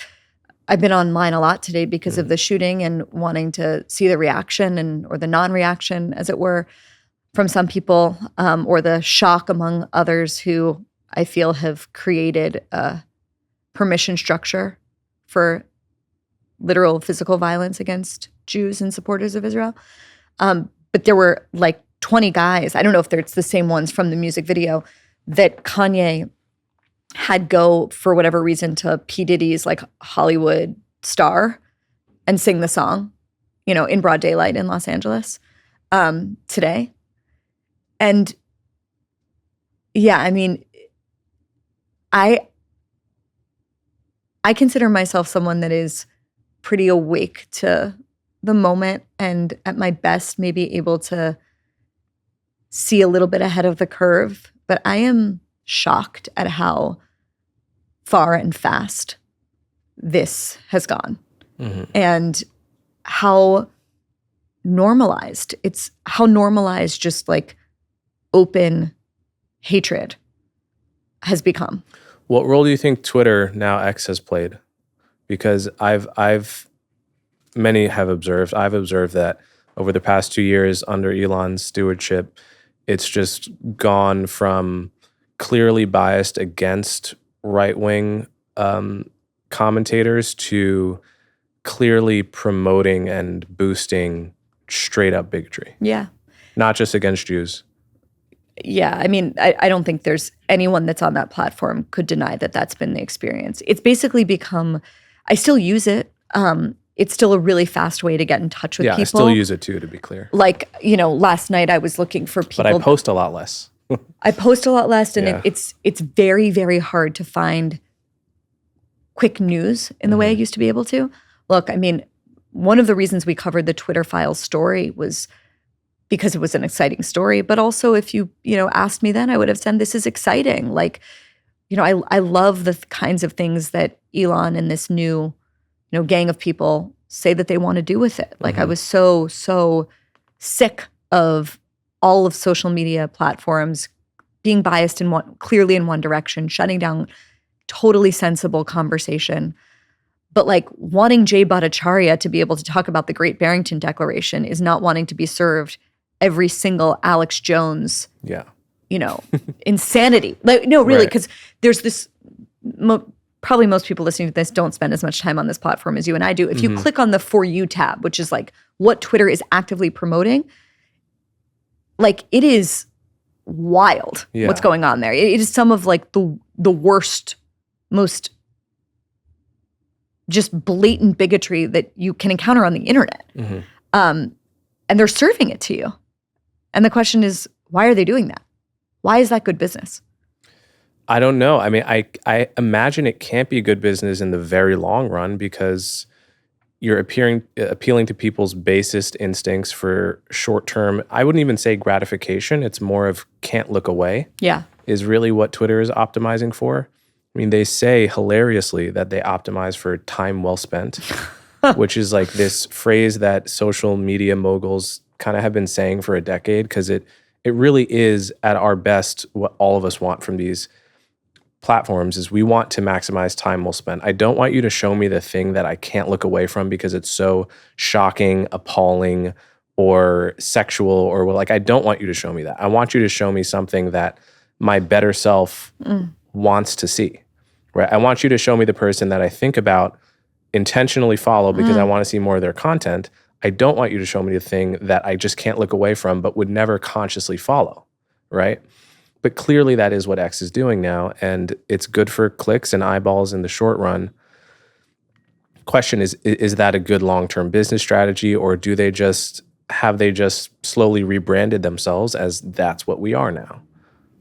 I've been online a lot today because of the shooting and wanting to see the reaction or the non-reaction, as it were, from some people, or the shock among others who I feel have created a permission structure for literal physical violence against Jews and supporters of Israel. But there were like 20 guys, I don't know if it's the same ones from the music video, that Kanye had go for whatever reason to P. Diddy's like Hollywood star and sing the song, in broad daylight in Los Angeles today. And yeah, I mean, I consider myself someone that is pretty awake to the moment and at my best maybe able to see a little bit ahead of the curve, but I am shocked at how far and fast this has gone, and how normalized just like open hatred has become. What role do you think Twitter, now X, has played? Because I've observed that over the past 2 years under Elon's stewardship, it's just gone from clearly biased against right-wing commentators to clearly promoting and boosting straight-up bigotry. Yeah. Not just against Jews. Yeah, I mean, I don't think there's anyone that's on that platform could deny that that's been the experience. It's basically become, I still use it. It's still a really fast way to get in touch with people. Yeah, I still use it too, to be clear. Like, last night I was looking for people. But I post a lot less. I post a lot less, and Yeah. it's very, very hard to find quick news in the way I used to be able to. Look, I mean, one of the reasons we covered the Twitter Files story was because it was an exciting story, but also if you asked me then, I would have said this is exciting. Like, I love the kinds of things that Elon and this new, gang of people say that they want to do with it. Like, I was so sick of all of social media platforms being biased clearly in one direction, shutting down totally sensible conversation. But like wanting Jay Bhattacharya to be able to talk about the Great Barrington Declaration is not wanting to be served every single Alex Jones, insanity. Like, no, really, because there's this probably most people listening to this don't spend as much time on this platform as you and I do. If you click on the For You tab, which is like what Twitter is actively promoting, like it is wild what's going on there. It is some of like the worst, most just blatant bigotry that you can encounter on the internet. And they're serving it to you. And the question is, why are they doing that? Why is that good business? I don't know. I mean, I imagine it can't be good business in the very long run because you're appealing to people's basest instincts for short-term, I wouldn't even say gratification. It's more of can't look away. Yeah. Is really what Twitter is optimizing for. I mean, they say hilariously that they optimize for time well spent, which is like this phrase that social media moguls kind of have been saying for a decade because it really is at our best what all of us want from these platforms is we want to maximize time well spent. I don't want you to show me the thing that I can't look away from because it's so shocking, appalling, or sexual, or like I don't want you to show me that. I want you to show me something that my better self wants to see, right? I want you to show me the person that I think about, intentionally follow because I want to see more of their content. I don't want you to show me the thing that I just can't look away from but would never consciously follow, right? But clearly that is what X is doing now, and it's good for clicks and eyeballs in the short run. Question is that a good long-term business strategy, or have they just slowly rebranded themselves as that's what we are now?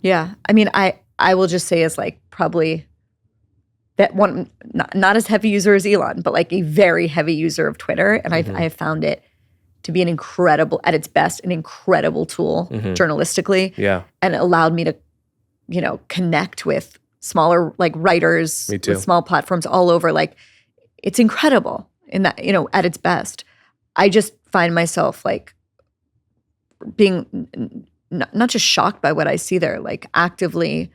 Yeah. I mean, I will just say as like probably that one, not as heavy user as Elon, but like a very heavy user of Twitter. And I have found it to be at its best, an incredible tool journalistically. Yeah. And it allowed me to, connect with smaller like writers with small platforms all over. Like it's incredible in that, at its best. I just find myself like being not just shocked by what I see there, like actively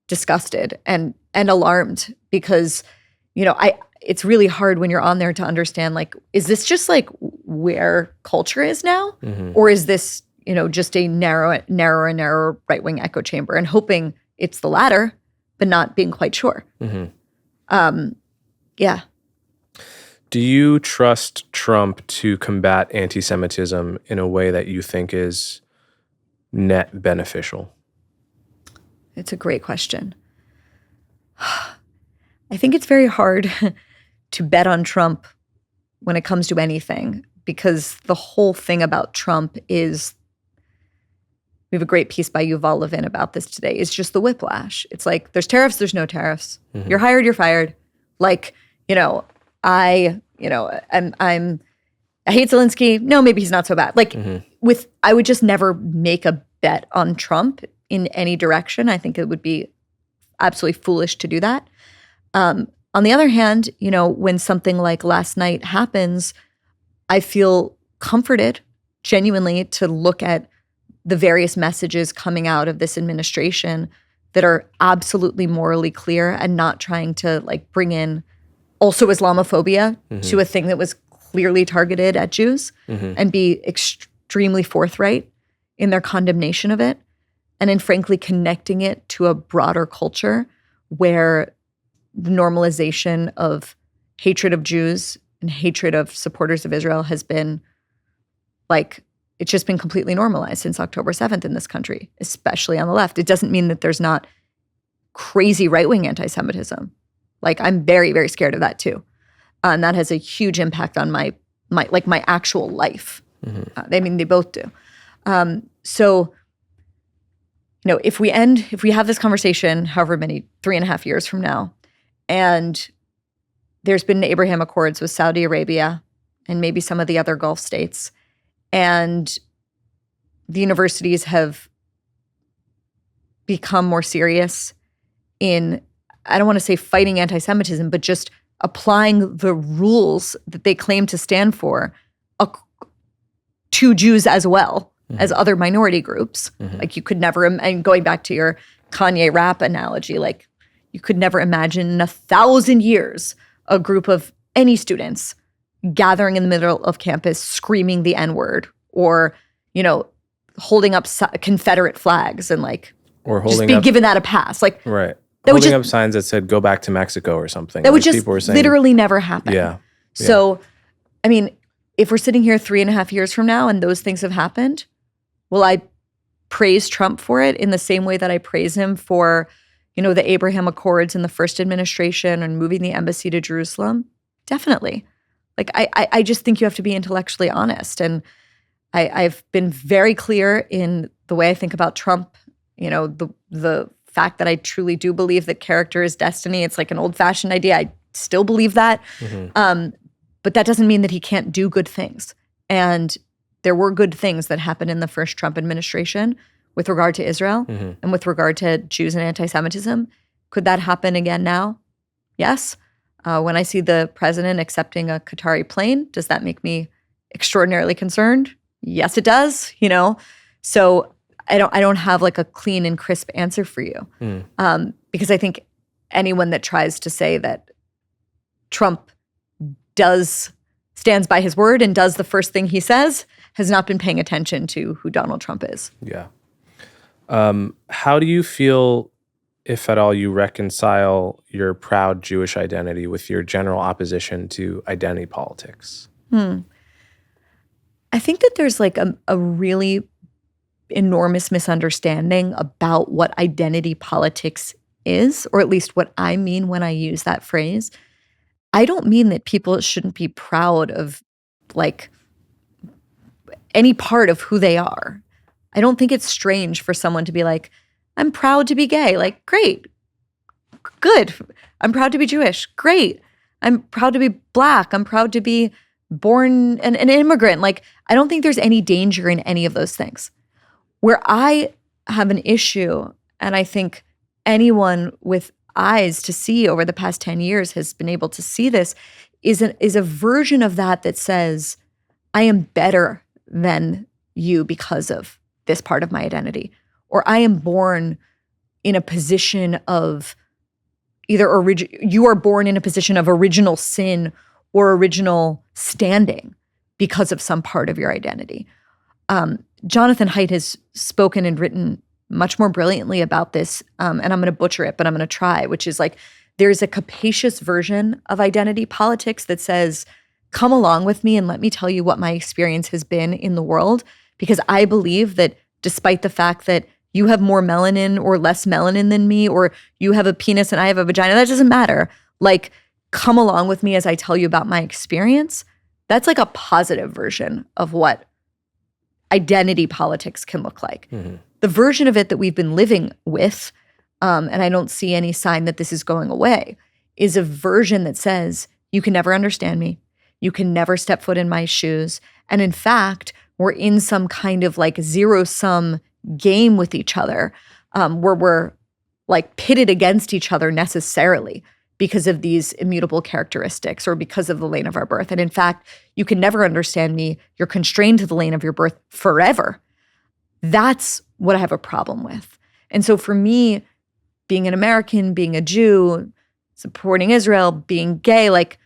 disgusted and alarmed because, it's really hard when you're on there to understand, like, is this just like where culture is now? Or is this, just a narrower right-wing echo chamber, and hoping it's the latter, but not being quite sure. Yeah. Do you trust Trump to combat anti-Semitism in a way that you think is net beneficial? It's a great question. I think it's very hard to bet on Trump when it comes to anything, because the whole thing about Trump is, we have a great piece by Yuval Levin about this today, is just the whiplash. It's like, there's tariffs, there's no tariffs. You're hired, you're fired. Like, I hate Zelensky. No, maybe he's not so bad. Like I would just never make a bet on Trump in any direction. I think it would be absolutely foolish to do that. On the other hand, when something like last night happens, I feel comforted genuinely to look at the various messages coming out of this administration that are absolutely morally clear and not trying to like bring in also Islamophobia to a thing that was clearly targeted at Jews, and be extremely forthright in their condemnation of it, and in frankly connecting it to a broader culture where the normalization of hatred of Jews and hatred of supporters of Israel has been like, it's just been completely normalized since October 7th in this country, especially on the left. It doesn't mean that there's not crazy right-wing anti-Semitism. Like, I'm very, very scared of that too. And that has a huge impact on my actual life. I mean, they both do. So, if we have this conversation, however many, 3.5 years from now, and there's been Abraham Accords with Saudi Arabia and maybe some of the other Gulf states, and the universities have become more serious in, I don't want to say fighting anti-Semitism, but just applying the rules that they claim to stand for to Jews as well as other minority groups. Like, you could never, and going back to your Kanye rap analogy, like, you could never imagine in 1,000 years a group of any students gathering in the middle of campus screaming the N-word, or, holding up Confederate flags and like, or just be given that a pass. Like, right. holding up signs that said "Go back to Mexico" or something. That would just people were saying, literally never happen. Yeah. So, I mean, if we're sitting here 3.5 years from now and those things have happened, will I praise Trump for it in the same way that I praise him for, the Abraham Accords in the first administration and moving the embassy to Jerusalem? Definitely. Like, I just think you have to be intellectually honest. And I've been very clear in the way I think about Trump, the fact that I truly do believe that character is destiny. It's like an old-fashioned idea. I still believe that. But that doesn't mean that he can't do good things. And there were good things that happened in the first Trump administration with regard to Israel and with regard to Jews and anti-Semitism. Could that happen again now? Yes. When I see the president accepting a Qatari plane, does that make me extraordinarily concerned? Yes, it does. So I don't have like a clean and crisp answer for you, because I think anyone that tries to say that Trump stands by his word and does the first thing he says has not been paying attention to who Donald Trump is. Yeah. How do you feel, if at all, you reconcile your proud Jewish identity with your general opposition to identity politics? I think that there's like a really enormous misunderstanding about what identity politics is, or at least what I mean when I use that phrase. I don't mean that people shouldn't be proud of like any part of who they are. I don't think it's strange for someone to be like, I'm proud to be gay. Like, great, good. I'm proud to be Jewish. Great. I'm proud to be Black. I'm proud to be born an immigrant. Like, I don't think there's any danger in any of those things. Where I have an issue, and I think anyone with eyes to see over the past 10 years has been able to see this, is a version of that says, I am better than you because of this part of my identity. Or I am born in a position of either you are born in a position of original sin or original standing because of some part of your identity. Jonathan Haidt has spoken and written much more brilliantly about this, and I'm going to butcher it, but I'm going to try, which is like, there's a capacious version of identity politics that says, come along with me and let me tell you what my experience has been in the world, because I believe that despite the fact that you have more melanin or less melanin than me, or you have a penis and I have a vagina, that doesn't matter. Like, come along with me as I tell you about my experience. That's like a positive version of what identity politics can look like. The version of it that we've been living with, and I don't see any sign that this is going away, is a version that says, you can never understand me. You can never step foot in my shoes. And in fact, we're in some kind of like zero-sum game with each other, where we're like pitted against each other necessarily because of these immutable characteristics or because of the lane of our birth. And in fact, you can never understand me. You're constrained to the lane of your birth forever. That's what I have a problem with. And so for me, being an American, being a Jew, supporting Israel, being gay, like,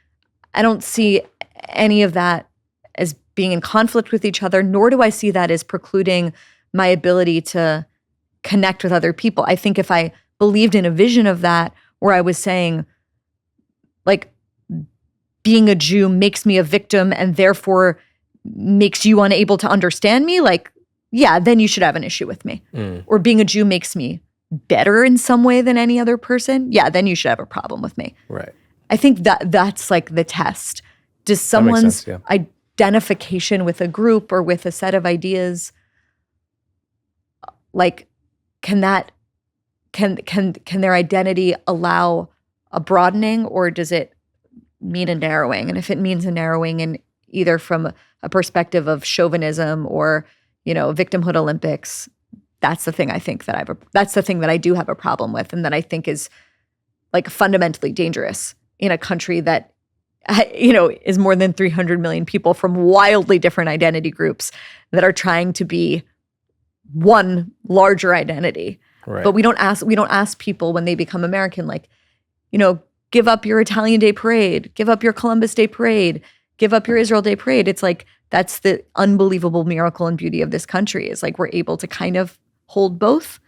I don't see any of that as being in conflict with each other, nor do I see that as precluding my ability to connect with other people. I think if I believed in a vision of that, where I was saying, like, being a Jew makes me a victim and therefore makes you unable to understand me, like, yeah, then you should have an issue with me. Or being a Jew makes me better in some way than any other person, yeah, then you should have a problem with me. Right. I think that's like the test. Does someone's identification with a group or with a set of ideas, like, can their identity allow a broadening, or does it mean a narrowing? And if it means a narrowing, in either from a perspective of chauvinism or, victimhood Olympics, that's the thing I think that that's the thing that I do have a problem with, and that I think is like fundamentally dangerous in a country that, is more than 300 million people from wildly different identity groups that are trying to be one larger identity. Right. But we don't ask people when they become American, like, give up your Italian Day Parade, give up your Columbus Day Parade, give up your Israel Day Parade. It's like, that's the unbelievable miracle and beauty of this country, is like we're able to kind of hold both.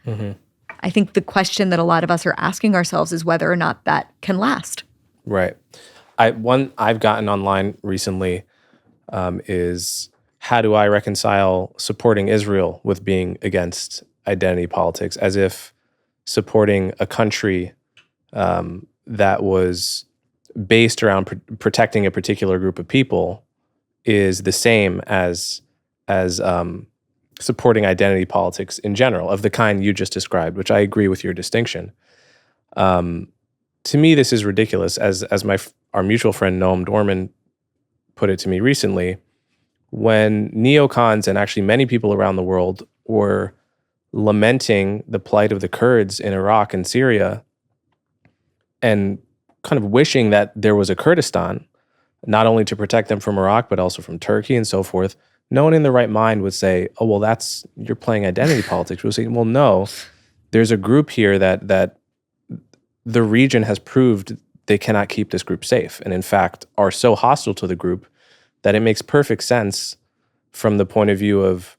I think the question that a lot of us are asking ourselves is whether or not that can last. Right. One I've gotten online recently is, how do I reconcile supporting Israel with being against identity politics, as if supporting a country that was based around protecting a particular group of people is the same as supporting identity politics in general, of the kind you just described, which I agree with your distinction. To me, this is ridiculous. As our mutual friend Noam Dorman put it to me recently, when neocons and actually many people around the world were lamenting the plight of the Kurds in Iraq and Syria, and kind of wishing that there was a Kurdistan, not only to protect them from Iraq, but also from Turkey and so forth, no one in the right mind would say, oh, well, you're playing identity politics. We'll say, well, no, there's a group here that the region has proved they cannot keep this group safe, and in fact are so hostile to the group that it makes perfect sense from the point of view of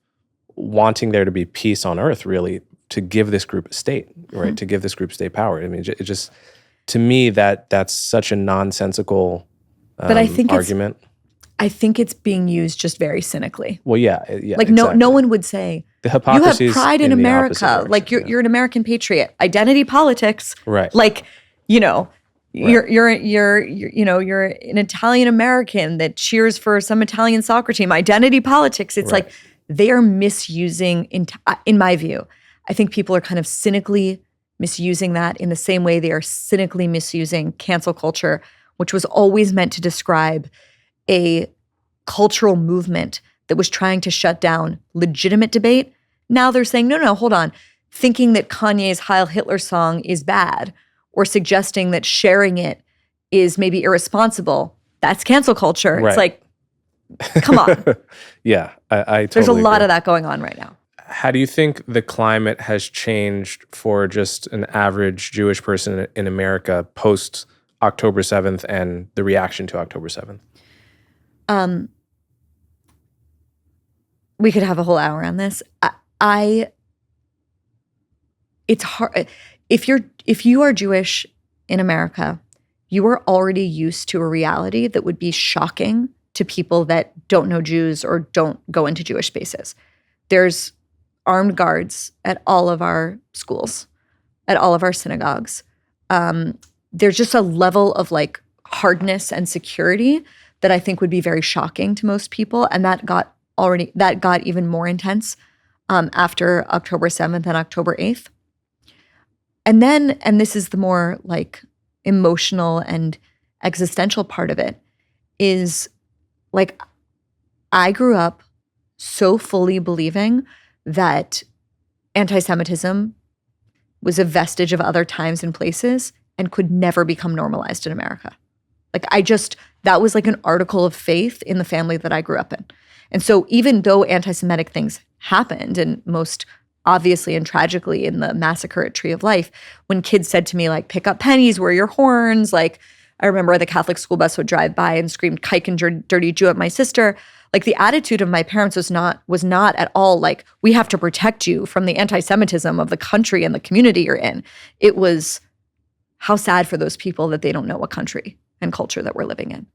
wanting there to be peace on earth, really, to give this group a state, right? Mm-hmm. To give this group state power. I mean, it just, to me, that's such a nonsensical but I think argument. I think it's being used just very cynically. Well, yeah. Like exactly. no one would say, the hypocrisy, you have pride in America, like you're an American patriot. Identity politics, right? Like, Right. You're an Italian American that cheers for some Italian soccer team. Identity politics. It's right. like they are misusing. In my view, I think people are kind of cynically misusing that in the same way they are cynically misusing cancel culture, which was always meant to describe a cultural movement that was trying to shut down legitimate debate. Now they're saying, no, hold on. Thinking that Kanye's Heil Hitler song is bad, or suggesting that sharing it is maybe irresponsible, that's cancel culture. Right. It's like, come on. Yeah, I totally There's a lot agree. of that going on right now. How do you think the climate has changed for just an average Jewish person in America post October 7th and the reaction to October 7th? We could have a whole hour on this. It's hard. If you are Jewish in America, you are already used to a reality that would be shocking to people that don't know Jews or don't go into Jewish spaces. There's armed guards at all of our schools, at all of our synagogues. There's just a level of like hardness and security that I think would be very shocking to most people, and that got even more intense after October 7th and October 8th. And this is the more like emotional and existential part of it, is like I grew up so fully believing that anti-Semitism was a vestige of other times and places and could never become normalized in America. Like that was like an article of faith in the family that I grew up in. And so even though anti-Semitic things happened, and most obviously and tragically in the massacre at Tree of Life, when kids said to me like, pick up pennies, wear your horns, like I remember the Catholic school bus would drive by and scream "kike and dirty Jew" at my sister. Like the attitude of my parents was not at all like, we have to protect you from the anti-Semitism of the country and the community you're in. It was, how sad for those people that they don't know what country and culture that we're living in.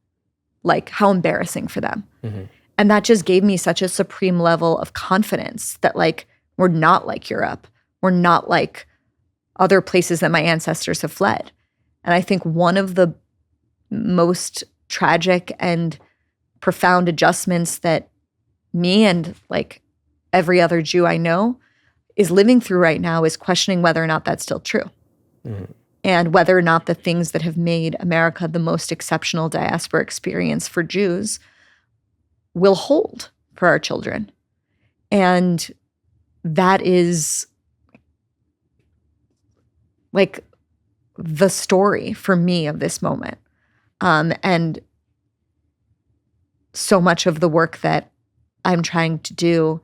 Like how embarrassing for them. Mm-hmm. And that just gave me such a supreme level of confidence that like, we're not like Europe. We're not like other places that my ancestors have fled. And I think one of the most tragic and profound adjustments that me and like every other Jew I know is living through right now is questioning whether or not that's still true. Mm-hmm. And whether or not the things that have made America the most exceptional diaspora experience for Jews will hold for our children. And that is like the story for me of this moment. And so much of the work that I'm trying to do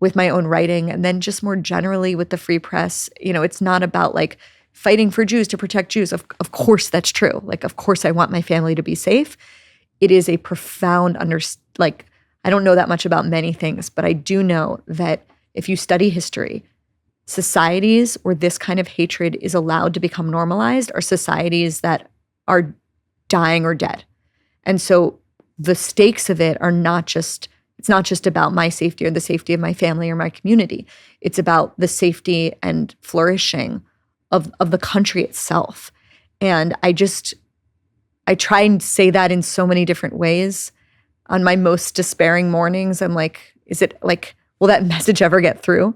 with my own writing, and then just more generally with the Free Press, it's not about like fighting for Jews to protect Jews. Of course that's true. Like, of course I want my family to be safe. It is a profound I don't know that much about many things, but I do know that if you study history, societies where this kind of hatred is allowed to become normalized are societies that are dying or dead. And so the stakes of it are it's not just about my safety or the safety of my family or my community. It's about the safety and flourishing of the country itself. And I try and say that in so many different ways. On my most despairing mornings, I'm like, will that message ever get through?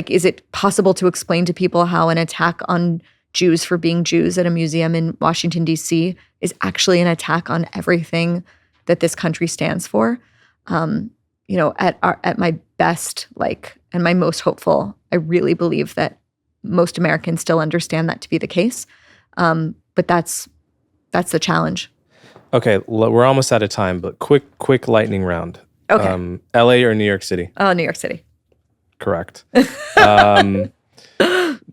Is it possible to explain to people how an attack on Jews for being Jews at a museum in Washington, D.C. is actually an attack on everything that this country stands for? At my best, and my most hopeful, I really believe that most Americans still understand that to be the case. But that's the challenge. Okay, we're almost out of time, but quick lightning round. Okay. LA or New York City? Oh, New York City. Correct.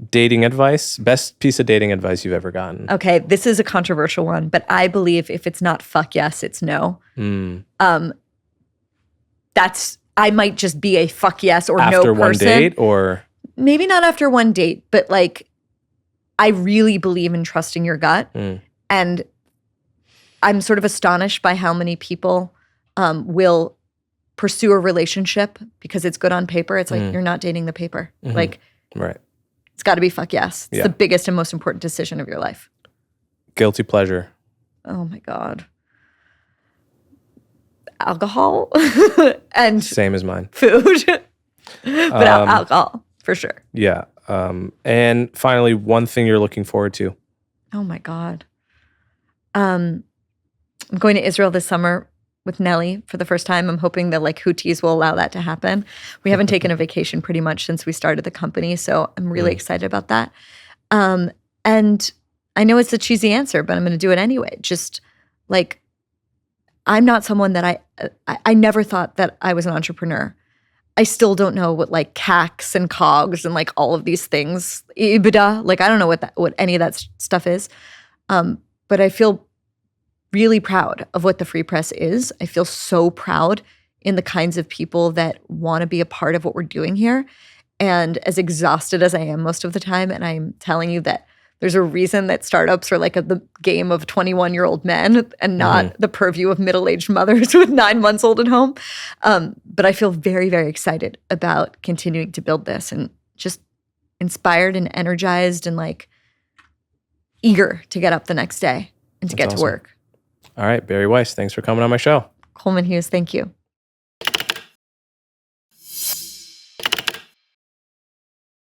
Dating advice? Best piece of dating advice you've ever gotten? Okay, this is a controversial one, but I believe if it's not fuck yes, it's no. I might just be a fuck yes or after no person. One date, or maybe not after one date, but I really believe in trusting your gut. And I'm sort of astonished by how many people will pursue a relationship because it's good on paper. It's like, you're not dating the paper. right. It's got to be fuck yes. It's the biggest and most important decision of your life. Guilty pleasure? Oh my God. Alcohol and same as mine. Food, but alcohol for sure. Yeah. And finally, one thing you're looking forward to? Oh my God. I'm going to Israel this summer with Nelly for the first time. I'm hoping that Houthis will allow that to happen. We haven't taken a vacation pretty much since we started the company, so I'm really excited about that. And I know it's a cheesy answer, but I'm going to do it anyway. Just I'm not someone that I never thought that I was an entrepreneur. I still don't know what CACs and COGS and all of these things, EBITDA, I don't know what any of that stuff is. But I feel really proud of what the Free Press is. I feel so proud in the kinds of people that want to be a part of what we're doing here. And as exhausted as I am most of the time, and I'm telling you that there's a reason that startups are the game of 21-year-old men and not the purview of middle-aged mothers with 9 months old at home. But I feel very, very excited about continuing to build this and just inspired and energized and eager to get up the next day and to get to work. All right, Bari Weiss, thanks for coming on my show. Coleman, Hughes, thank you.